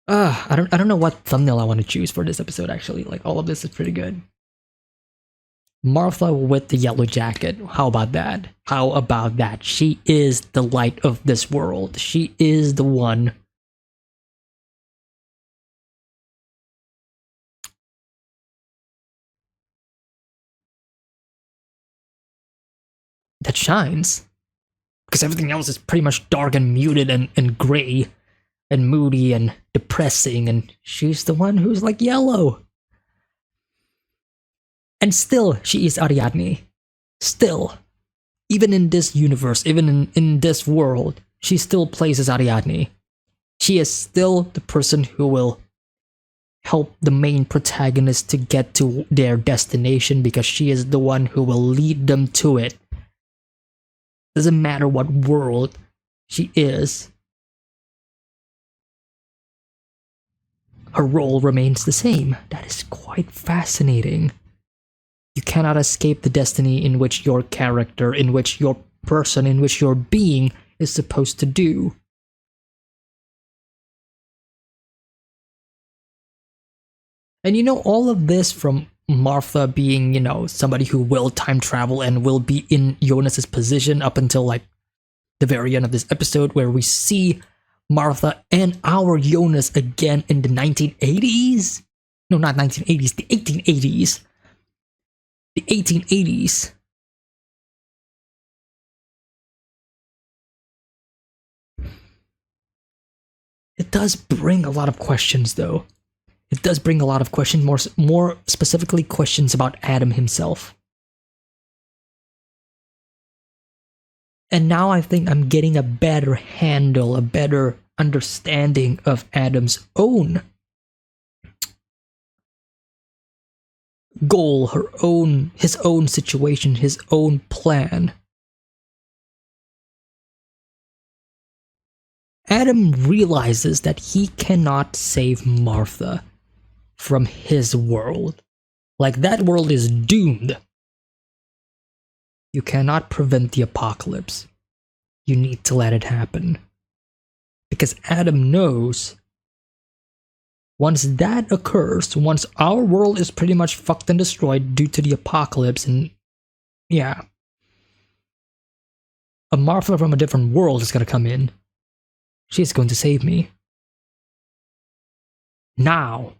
I don't know what thumbnail I want to choose for this episode actually. Like all of this is pretty good. Martha with the yellow jacket. How about that? How about that? She is the light of this world. She is the one that shines. Because everything else is pretty much dark and muted and gray and moody and depressing, and she's the one who's like yellow. And still, she is Ariadne. Still. Even in this universe, even in this world, she still plays as Ariadne. She is still the person who will help the main protagonist to get to their destination, because she is the one who will lead them to it. Doesn't matter what world she is. Her role remains the same. That is quite fascinating. You cannot escape the destiny in which your character, in which your person, in which your being is supposed to do. And you know, all of this from Martha being, you know, somebody who will time travel and will be in Jonas's position up until like the very end of this episode, where we see Martha and our Jonas again in the 1980s. No, not 1980s, the 1880s. The 1880s. It does bring a lot of questions, though. It does bring a lot of questions, more specifically questions about Adam himself. And now I think I'm getting a better handle, a better understanding of Adam's own goal, his own situation, his own plan. Adam realizes that he cannot save Martha from his world. Like, that world is doomed. You cannot prevent the apocalypse. You need to let it happen. Because Adam knows once that occurs, once our world is pretty much fucked and destroyed due to the apocalypse, and yeah, a Martha from a different world is gonna come in. She's going to save me. Now,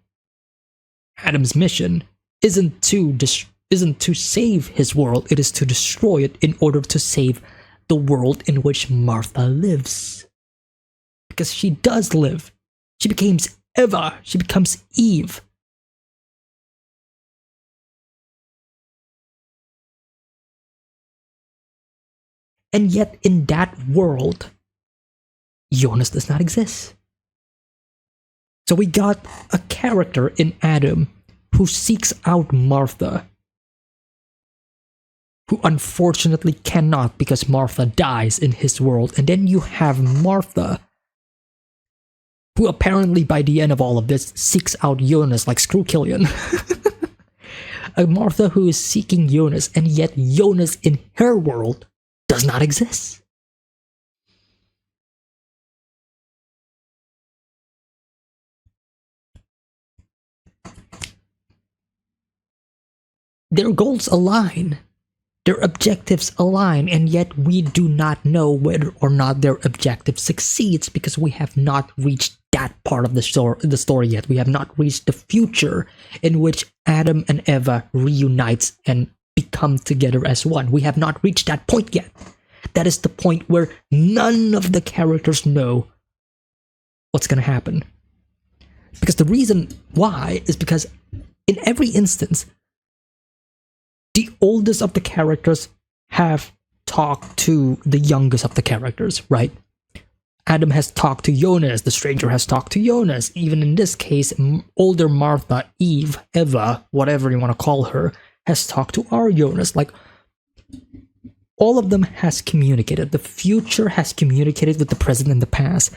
Adam's mission isn't to save his world, it is to destroy it in order to save the world in which Martha lives. Because she does live. She becomes Eva. She becomes Eve. And yet in that world, Jonas does not exist. So we got a character in Adam who seeks out Martha, who unfortunately cannot because Martha dies in his world. And then you have Martha, who apparently by the end of all of this seeks out Jonas like screw Killian. A Martha who is seeking Jonas, and yet Jonas in her world does not exist. Their goals align, their objectives align, and yet we do not know whether or not their objective succeeds because we have not reached that part of the story yet. We have not reached the future in which Adam and Eva reunites and become together as one. We have not reached that point yet. That is the point where none of the characters know what's going to happen. Because the reason why is because in every instance, the oldest of the characters have talked to the youngest of the characters, right? Adam has talked to Jonas, the stranger has talked to Jonas. Even in this case, older Martha, Eve, Eva, whatever you want to call her, has talked to our Jonas. Like, all of them has communicated. The future has communicated with the present and the past.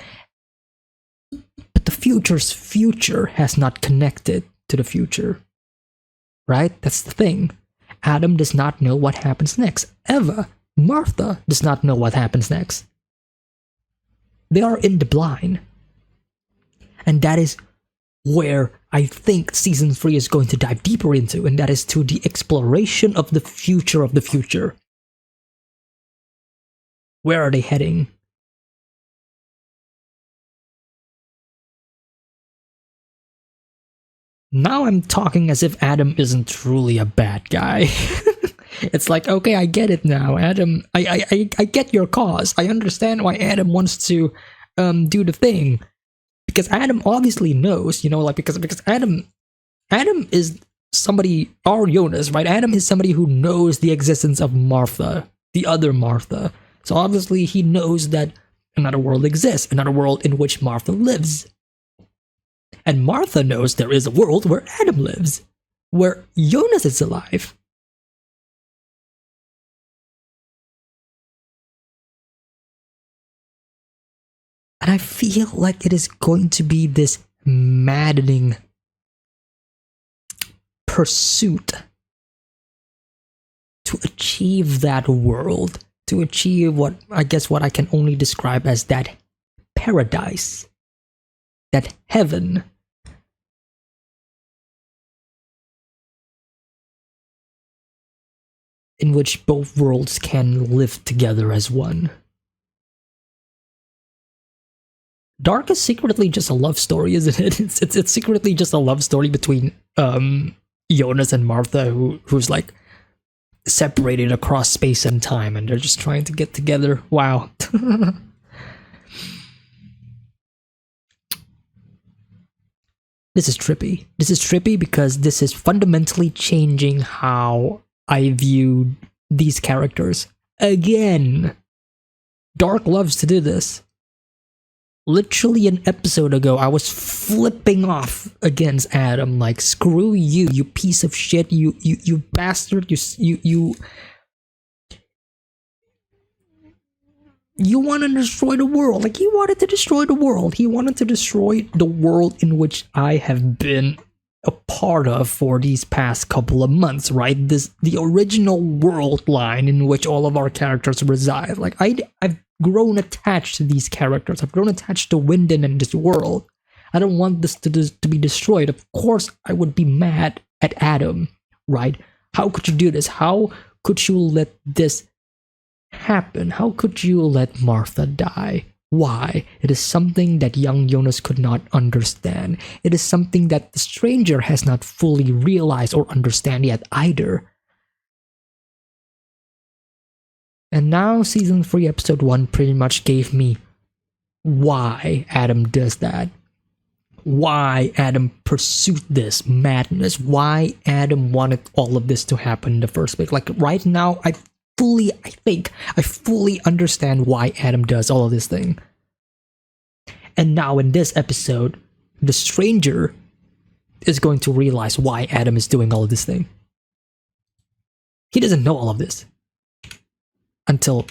But the future's future has not connected to the future. Right? That's the thing. Adam does not know what happens next. Eva, Martha, does not know what happens next. They are in the blind. And that is where I think season 3 is going to dive deeper into, and that is to the exploration of the future of the future. Where are they heading? Now I'm talking as if Adam isn't truly a bad guy. It's like, okay, I get it now, Adam. I get your cause. I understand why Adam wants to do the thing, because Adam obviously knows, you know, like because Adam is somebody, our Jonas, right? Adam is somebody who knows the existence of Martha, the other Martha. So obviously he knows that another world exists, another world in which Martha lives. And Martha knows there is a world where Adam lives, where Jonas is alive. And I feel like it is going to be this maddening pursuit to achieve that world, to achieve what I can only describe as that paradise, that heaven. In which both worlds can live together as one. Dark is secretly just a love story, isn't it? It's secretly just a love story between Jonas and Martha, who's like separated across space and time, and they're just trying to get together. Wow. This is trippy. This is trippy because this is fundamentally changing how I view these characters. Again, Dark loves to do this. Literally an episode ago, I was flipping off against Adam, like, screw you, you piece of shit, you bastard, you want to destroy the world. Like, he wanted to destroy the world. He wanted to destroy the world in which I have been a part of for these past couple of months, right? The original world line in which all of our characters reside. Like, I've grown attached to these characters. I've grown attached to Winden and this world. I don't want this to be destroyed. Of course, I would be mad at Adam, right? How could you do this? How could you let this happen? How could you let Martha die? Why? It is something that young Jonas could not understand. It is something that the stranger has not fully realized or understand yet either. And now season 3 episode 1 pretty much gave me why Adam does that. Why Adam pursued this madness. Why Adam wanted all of this to happen in the first place. Like, right now, I fully understand why Adam does all of this thing. And now in this episode, the stranger is going to realize why Adam is doing all of this thing. He doesn't know all of this until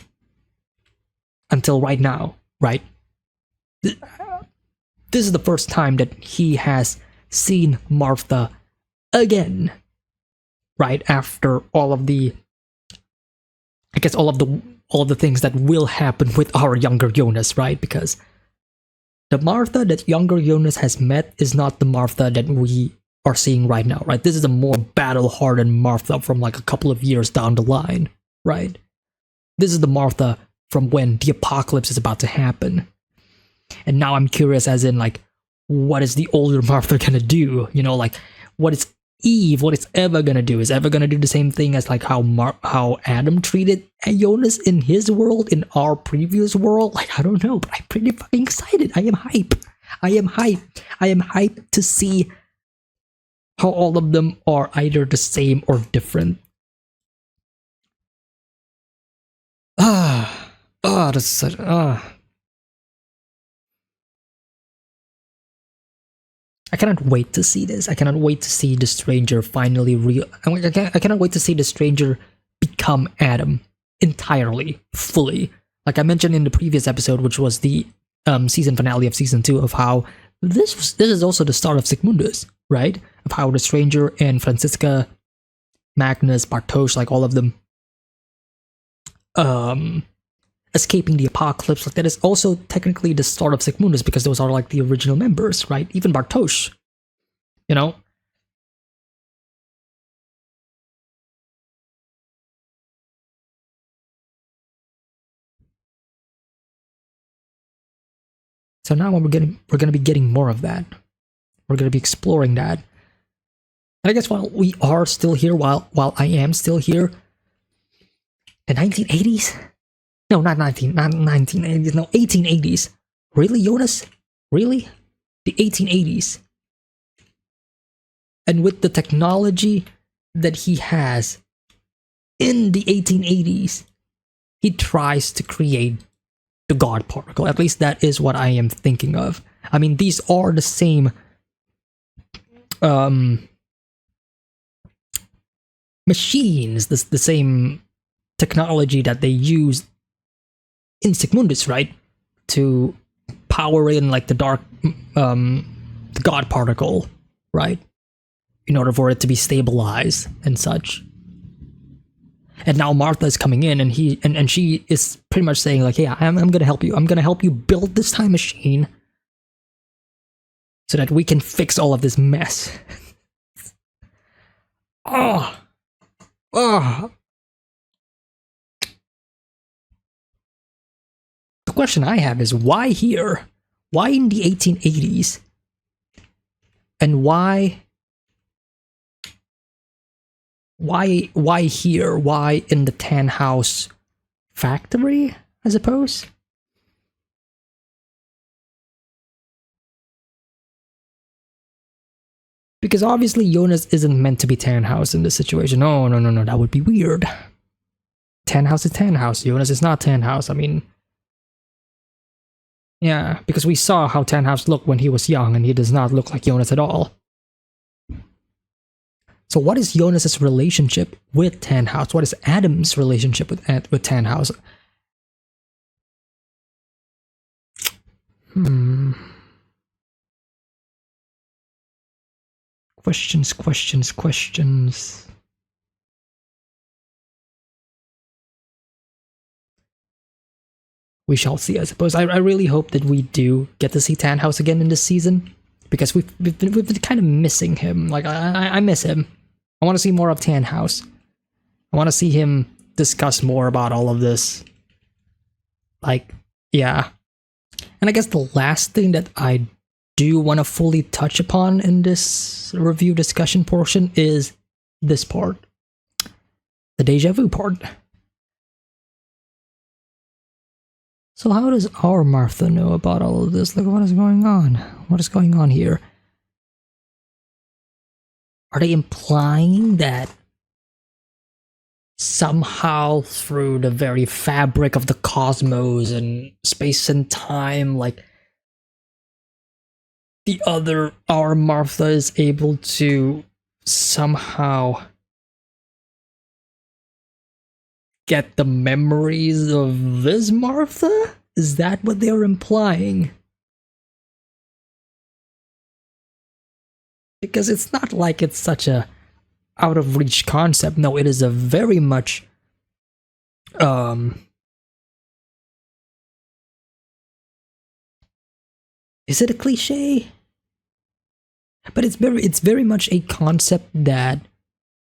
right now, right? This is the first time that he has seen Martha again, right after all of the, I guess all of the things that will happen with our younger Jonas, right? Because the Martha that younger Jonas has met is not the Martha that we are seeing right now, right? This is a more battle-hardened Martha from like a couple of years down the line, right? This is the Martha from when the apocalypse is about to happen. And now I'm curious as in like, what is the older Martha gonna do? You know, like, what is Eva gonna do? Is Eva gonna do the same thing as like how Adam treated Jonas in his world, in our previous world? Like, I don't know, but I'm pretty fucking excited. I am hype. I am hyped to see how all of them are either the same or different. That's such I cannot wait to see this. I cannot wait to see the stranger finally I cannot wait to see the stranger become Adam entirely, fully. Like I mentioned in the previous episode, which was the season finale of season 2, of how this is also the start of Sigmundus, right? Of how the stranger and Franziska, Magnus, Bartosz, like all of them, escaping the apocalypse. Like that is also technically the start of Sigmundus, because those are like the original members, right? Even Bartosz, you know. So now we're gonna be getting more of that. We're gonna be exploring that. And I guess while we are still here, while I am still here, the 1980s. No, not 1980s, no, 1880s. Really, Jonas? Really? The 1880s. And with the technology that he has in the 1880s, he tries to create the God particle. At least that is what I am thinking of. I mean, these are the same machines, the same technology that they use in Sigmundus, right? To power in like the God particle, right? In order for it to be stabilized and such. And now Martha is coming in, and she is pretty much saying like, "Yeah, I'm gonna help you. I'm gonna help you build this time machine so that we can fix all of this mess." Oh. The question I have is, why here? Why in the 1880s? And why here? Why in the Tannhaus factory, I suppose? Because obviously Jonas isn't meant to be Tannhaus in this situation. No, that would be weird. Tannhaus is Tannhaus, Jonas is not Tannhaus. I mean, yeah, because we saw how Tannhaus looked when he was young, and he does not look like Jonas at all. So what is Jonas's relationship with Tannhaus? What is Adam's relationship with Tannhaus? Questions. We shall see, I suppose. I really hope that we do get to see Tannhaus again in this season, because we've been kind of missing him. Like I miss him. I want to see more of Tannhaus. I want to see him discuss more about all of this. Like, yeah. And I guess the last thing that I do want to fully touch upon in this review discussion portion is this part. The deja vu part. So how does our Martha know about all of this? Like, what is going on? What is going on here? Are they implying that somehow through the very fabric of the cosmos and space and time, like our Martha is able to somehow get the memories of this Martha? Is that what they're implying? Because it's not like it's such a out of reach concept. No, it is a very much is it a cliche? But it's very much a concept that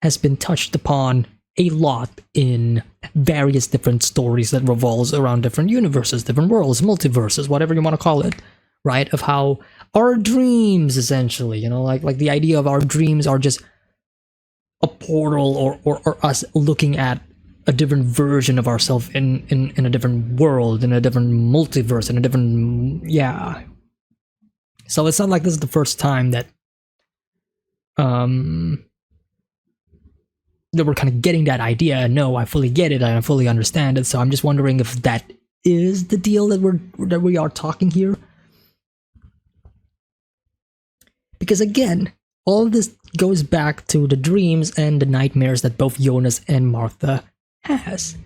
has been touched upon a lot in various different stories that revolves around different universes, different worlds, multiverses, whatever you want to call it, right? Of how our dreams, essentially, you know, like the idea of our dreams are just a portal or us looking at a different version of ourselves in a different world, in a different multiverse, in a different, yeah. So it's not like this is the first time that that we're kind of getting that idea. No, I fully get it, I fully understand it. So I'm just wondering if that is the deal that we are talking here. Because again, all of this goes back to the dreams and the nightmares that both Jonas and Martha has.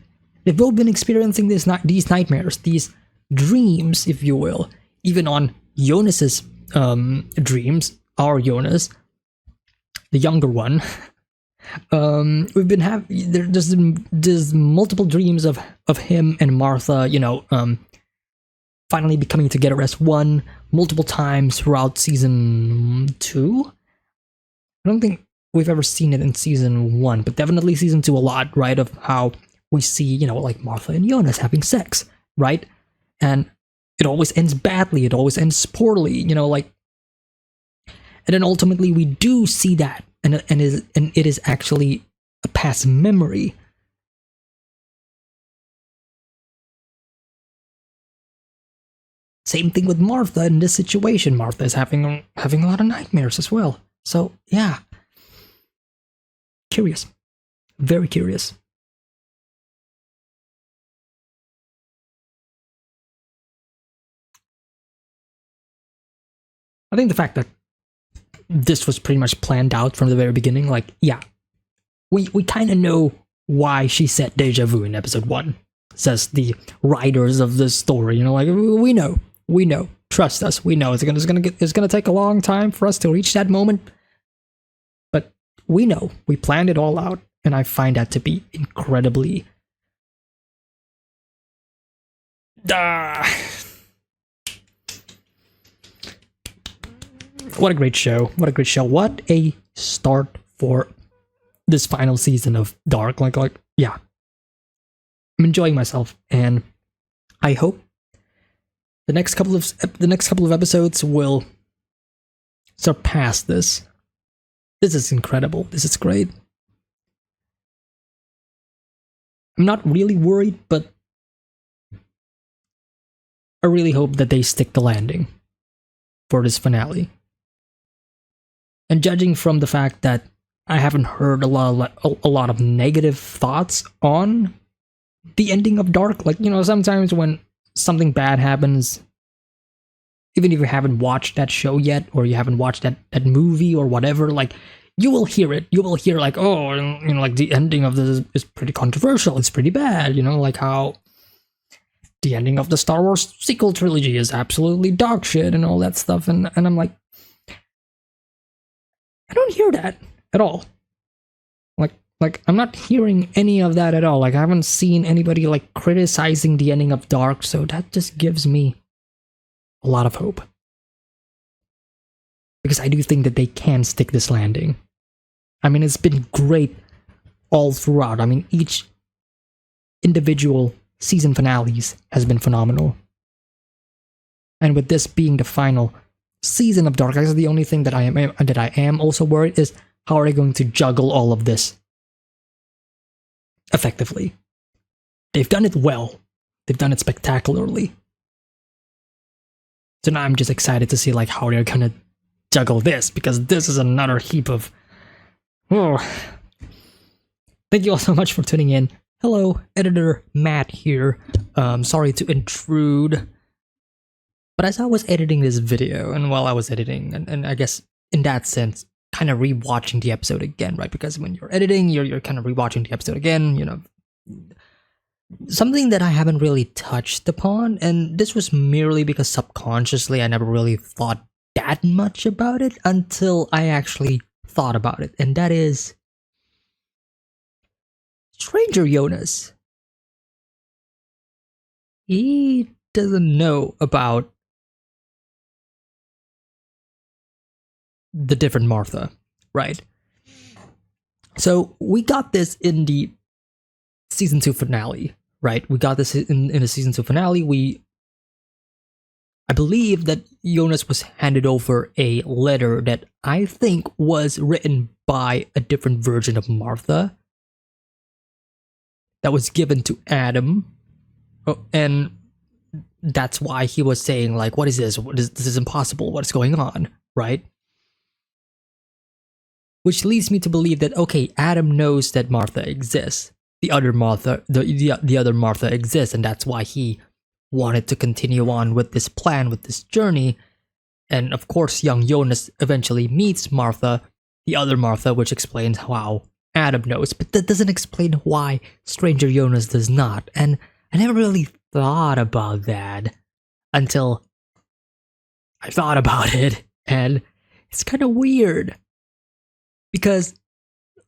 They've both been experiencing these nightmares, these dreams, if you will. Even on Jonas's dreams, our Jonas, the younger one, we've been having there's multiple dreams of him and Martha, you know, finally becoming together as one multiple times throughout season 2. I don't think we've ever seen it in season 1, but definitely season 2 a lot, right? Of how we see, you know, like Martha and Jonas having sex, right? And it always ends badly, it always ends poorly, you know, like. And then ultimately we do see that, and it is actually a past memory. Same thing with Martha in this situation. Martha is having a lot of nightmares as well. So yeah, curious, very curious. I think the fact that this was pretty much planned out from the very beginning, like, yeah, we kind of know why she said deja vu in episode 1, says the writers of this story, you know, like, we know, trust us, we know it's gonna take a long time for us to reach that moment, but we know, we planned it all out, and I find that to be incredibly what a great show. What a great show. What a start for this final season of Dark. Like, yeah. I'm enjoying myself, and I hope the next couple of episodes will surpass this. This is incredible. This is great. I'm not really worried, but I really hope that they stick the landing for this finale. And judging from the fact that I haven't heard a lot of negative thoughts on the ending of Dark, like, you know, sometimes when something bad happens, even if you haven't watched that show yet, or you haven't watched that movie or whatever, like, you will hear it. You will hear like, oh, you know, like the ending of this is pretty controversial. It's pretty bad, you know, like how the ending of the Star Wars sequel trilogy is absolutely dog shit and all that stuff. And I'm like, I don't hear that at all. Like I'm not hearing any of that at all. Like I haven't seen anybody like criticizing the ending of Dark, so that just gives me a lot of hope. Because I do think that they can stick this landing. I mean, it's been great all throughout. I mean, each individual season finales has been phenomenal. And with this being the final season of Dark, I guess the only thing that I am also worried is how are they going to juggle all of this effectively. They've done it well. They've done it spectacularly. So now I'm just excited to see like how they're gonna juggle this, because this is another heap of Thank you all so much for tuning in. Hello, editor Matt here. Sorry to intrude. But as I was editing this video, and while I was editing, and I guess in that sense, kind of rewatching the episode again, right? Because when you're editing, you're kind of rewatching the episode again, you know. Something that I haven't really touched upon, and this was merely because subconsciously I never really thought that much about it until I actually thought about it, and that is Stranger Jonas. He doesn't know about the different Martha, right? So we got this in the season 2 finale, right? We got this in the season 2 finale. I believe that Jonas was handed over a letter that I think was written by a different version of Martha that was given to Adam. Oh, and that's why he was saying, like, what is this? This is impossible. What's going on, right? Which leads me to believe that, okay, Adam knows that Martha exists. The other Martha exists, and that's why he wanted to continue on with this plan, with this journey. And of course, young Jonas eventually meets Martha, the other Martha, which explains how Adam knows. But that doesn't explain why Stranger Jonas does not. And I never really thought about that until I thought about it. And it's kind of weird. Because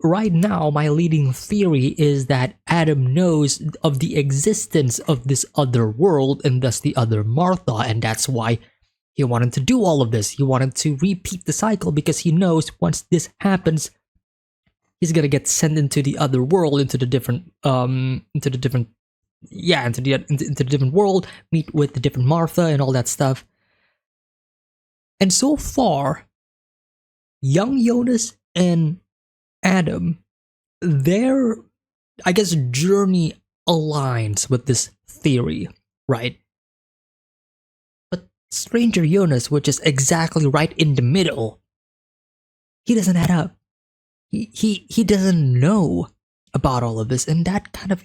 right now, my leading theory is that Adam knows of the existence of this other world and thus the other Martha, and that's why he wanted to do all of this. He wanted to repeat the cycle because he knows once this happens, he's gonna get sent into the other world, into the different world, meet with the different Martha and all that stuff. And so far, young Jonas and Adam, their, I guess, journey aligns with this theory, right? But Stranger Jonas, which is exactly right in the middle, he doesn't add up. He doesn't know about all of this, and that kind of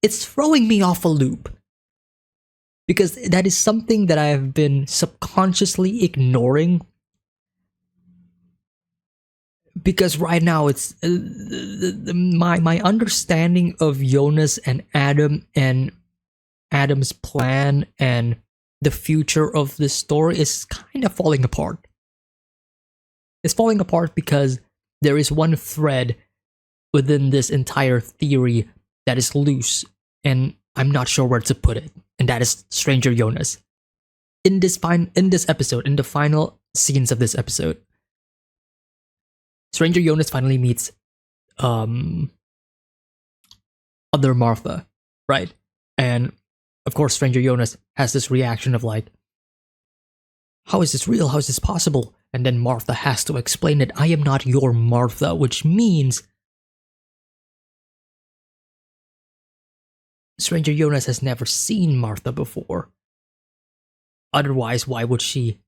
it's throwing me off a loop. Because that is something that I have been subconsciously ignoring. Because right now it's my understanding of Jonas and Adam and Adam's plan and the future of this story is kind of falling apart. It's falling apart because there is one thread within this entire theory that is loose, and I'm not sure where to put it, and that is Stranger Jonas. In this episode, in the final scenes of this episode, Stranger Jonas finally meets other Martha, right? And of course, Stranger Jonas has this reaction of like, how is this real? How is this possible? And then Martha has to explain that I am not your Martha, which means Stranger Jonas has never seen Martha before. Otherwise, why would she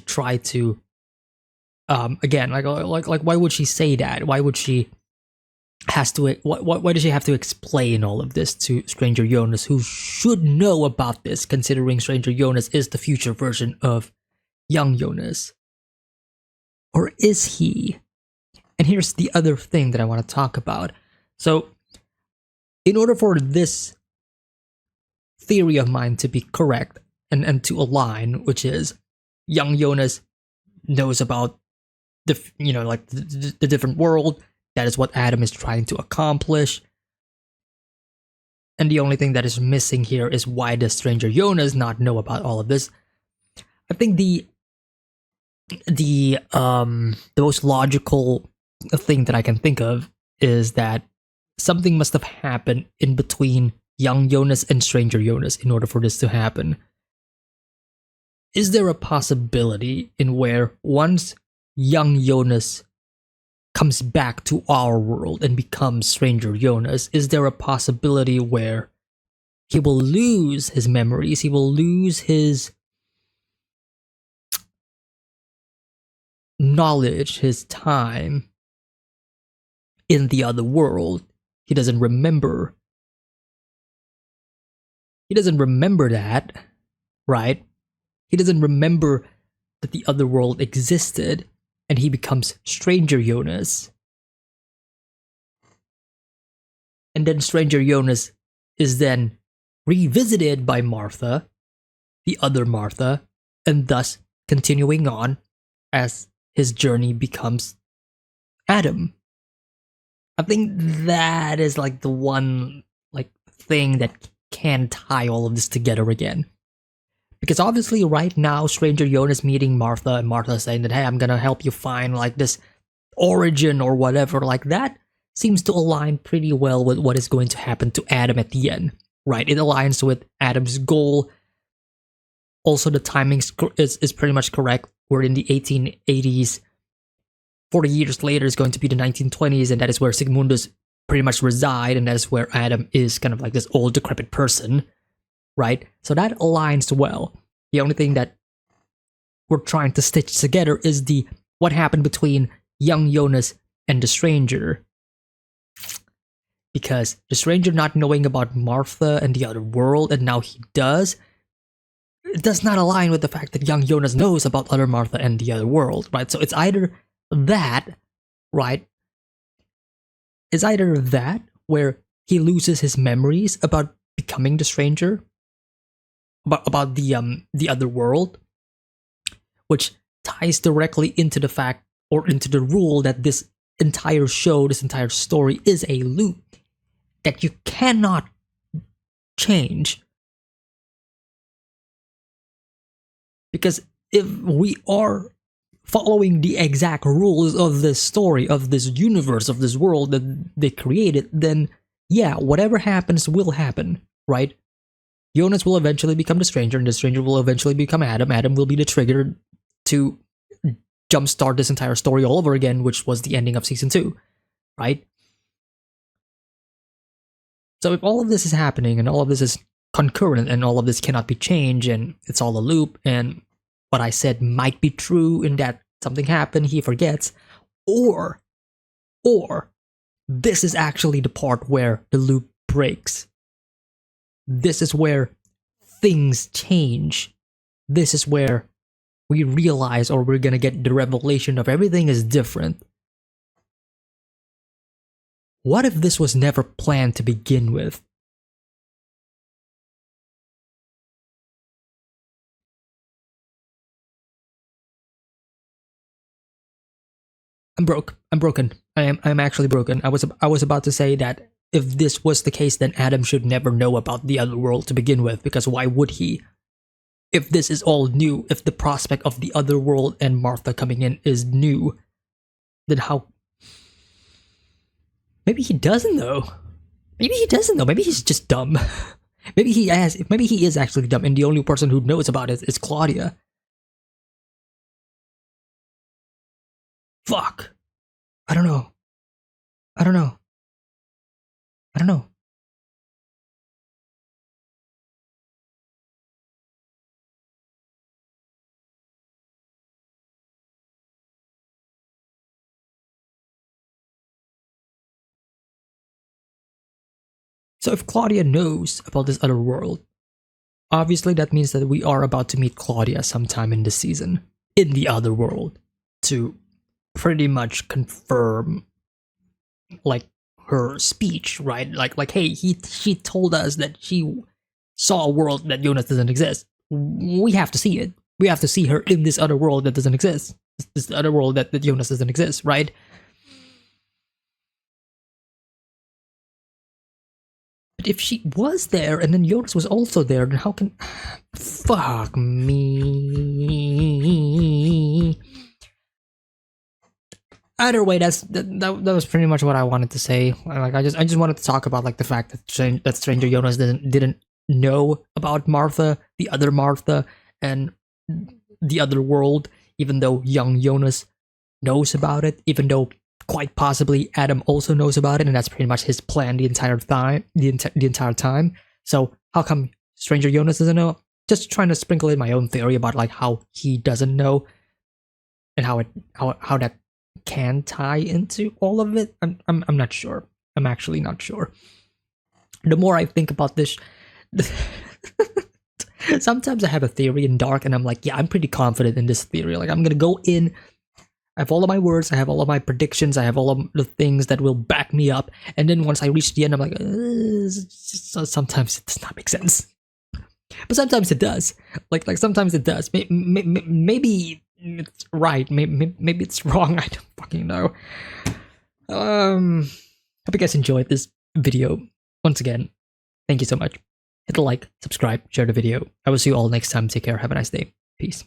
try to again, like why would she say that? Why would she why does she have to explain all of this to Stranger Jonas, who should know about this, considering Stranger Jonas is the future version of young Jonas? Or is he? And here's the other thing that I want to talk about. So, in order for this theory of mine to be correct and to align, which is young Jonas knows about the different world. That is what Adam is trying to accomplish. And the only thing that is missing here is why does Stranger Jonas not know about all of this? I think the most logical thing that I can think of is that something must have happened in between young Jonas and Stranger Jonas in order for this to happen. Is there a possibility in where once young Jonas comes back to our world and becomes Stranger Jonas, is there a possibility where he will lose his memories, he will lose his knowledge, his time in the other world. He doesn't remember. He doesn't remember that, right? He doesn't remember that the other world existed, and he becomes Stranger Jonas. And then Stranger Jonas is then revisited by Martha, the other Martha, and thus continuing on as his journey becomes Adam. I think that is like the one like thing that can tie all of this together again. Because obviously right now Stranger Jonas meeting Martha and Martha saying that, hey, I'm gonna help you find like this origin or whatever, like that seems to align pretty well with what is going to happen to Adam at the end, right? It aligns with Adam's goal. Also, the timing is pretty much correct. We're in the 1880s. 40 years later is going to be the 1920s, and that is where Sigmundus pretty much reside, and that is where Adam is kind of like this old, decrepit person, right? So that aligns well. The only thing that we're trying to stitch together is the what happened between young Jonas and the stranger. Because the stranger not knowing about Martha and the other world, and now he does, it does not align with the fact that young Jonas knows about other Martha and the other world, right? So it's either that, right? It's either that, where he loses his memories about becoming the stranger, about the other world, which ties directly into the fact, or into the rule, that this entire show, this entire story is a loop that you cannot change. Because if we are following the exact rules of this story, of this universe, of this world that they created, then yeah, whatever happens will happen, right? Jonas will eventually become the stranger, and the stranger will eventually become Adam. Adam will be the trigger to jumpstart this entire story all over again, which was the ending of season 2, right? So if all of this is happening, and all of this is concurrent, and all of this cannot be changed, and it's all a loop, and what I said might be true in that something happened, he forgets, or this is actually the part where the loop breaks. This is where things change. This is where we realize, or we're gonna get the revelation of everything is different. What if this was never planned to begin with? I'm broken. I'm actually broken. I was about to say that if this was the case, then Adam should never know about the other world to begin with, because why would he? If this is all new, if the prospect of the other world and Martha coming in is new, then how? Maybe he doesn't know. Maybe he doesn't know. Maybe he's just dumb. Maybe he is actually dumb, and the only person who knows about it is Claudia. Fuck. I don't know. So if Claudia knows about this other world, obviously that means that we are about to meet Claudia sometime in this season, in the other world, to pretty much confirm like her speech, right? Like hey, she told us that she saw a world that Jonas doesn't exist. We have to see it. We have to see her in this other world that doesn't exist. This other world that Jonas doesn't exist, right? But if she was there and then Jonas was also there, then how can... Fuck me. Either way, that was pretty much what I wanted to say. Like I just wanted to talk about like the fact that Stranger Jonas didn't know about Martha, the other Martha, and the other world, even though young Jonas knows about it, even though quite possibly Adam also knows about it, and that's pretty much his plan the entire time. The entire time. So how come Stranger Jonas doesn't know? Just trying to sprinkle in my own theory about like how he doesn't know. and how that can tie into all of it. I'm not sure. I'm actually not sure. The more I think about this, sometimes I have a theory in Dark, and I'm like, yeah, I'm pretty confident in this theory. Like, I'm gonna go in. I have all of my words, I have all of my predictions, I have all of the things that will back me up, and then once I reach the end, I'm like, sometimes it does not make sense. But sometimes it does. Like sometimes it does. Maybe it's right, maybe it's wrong, I don't fucking know. Hope you guys enjoyed this video. Once again, thank you so much. Hit the like, subscribe, share the video. I will see you all next time. Take care, have a nice day. Peace.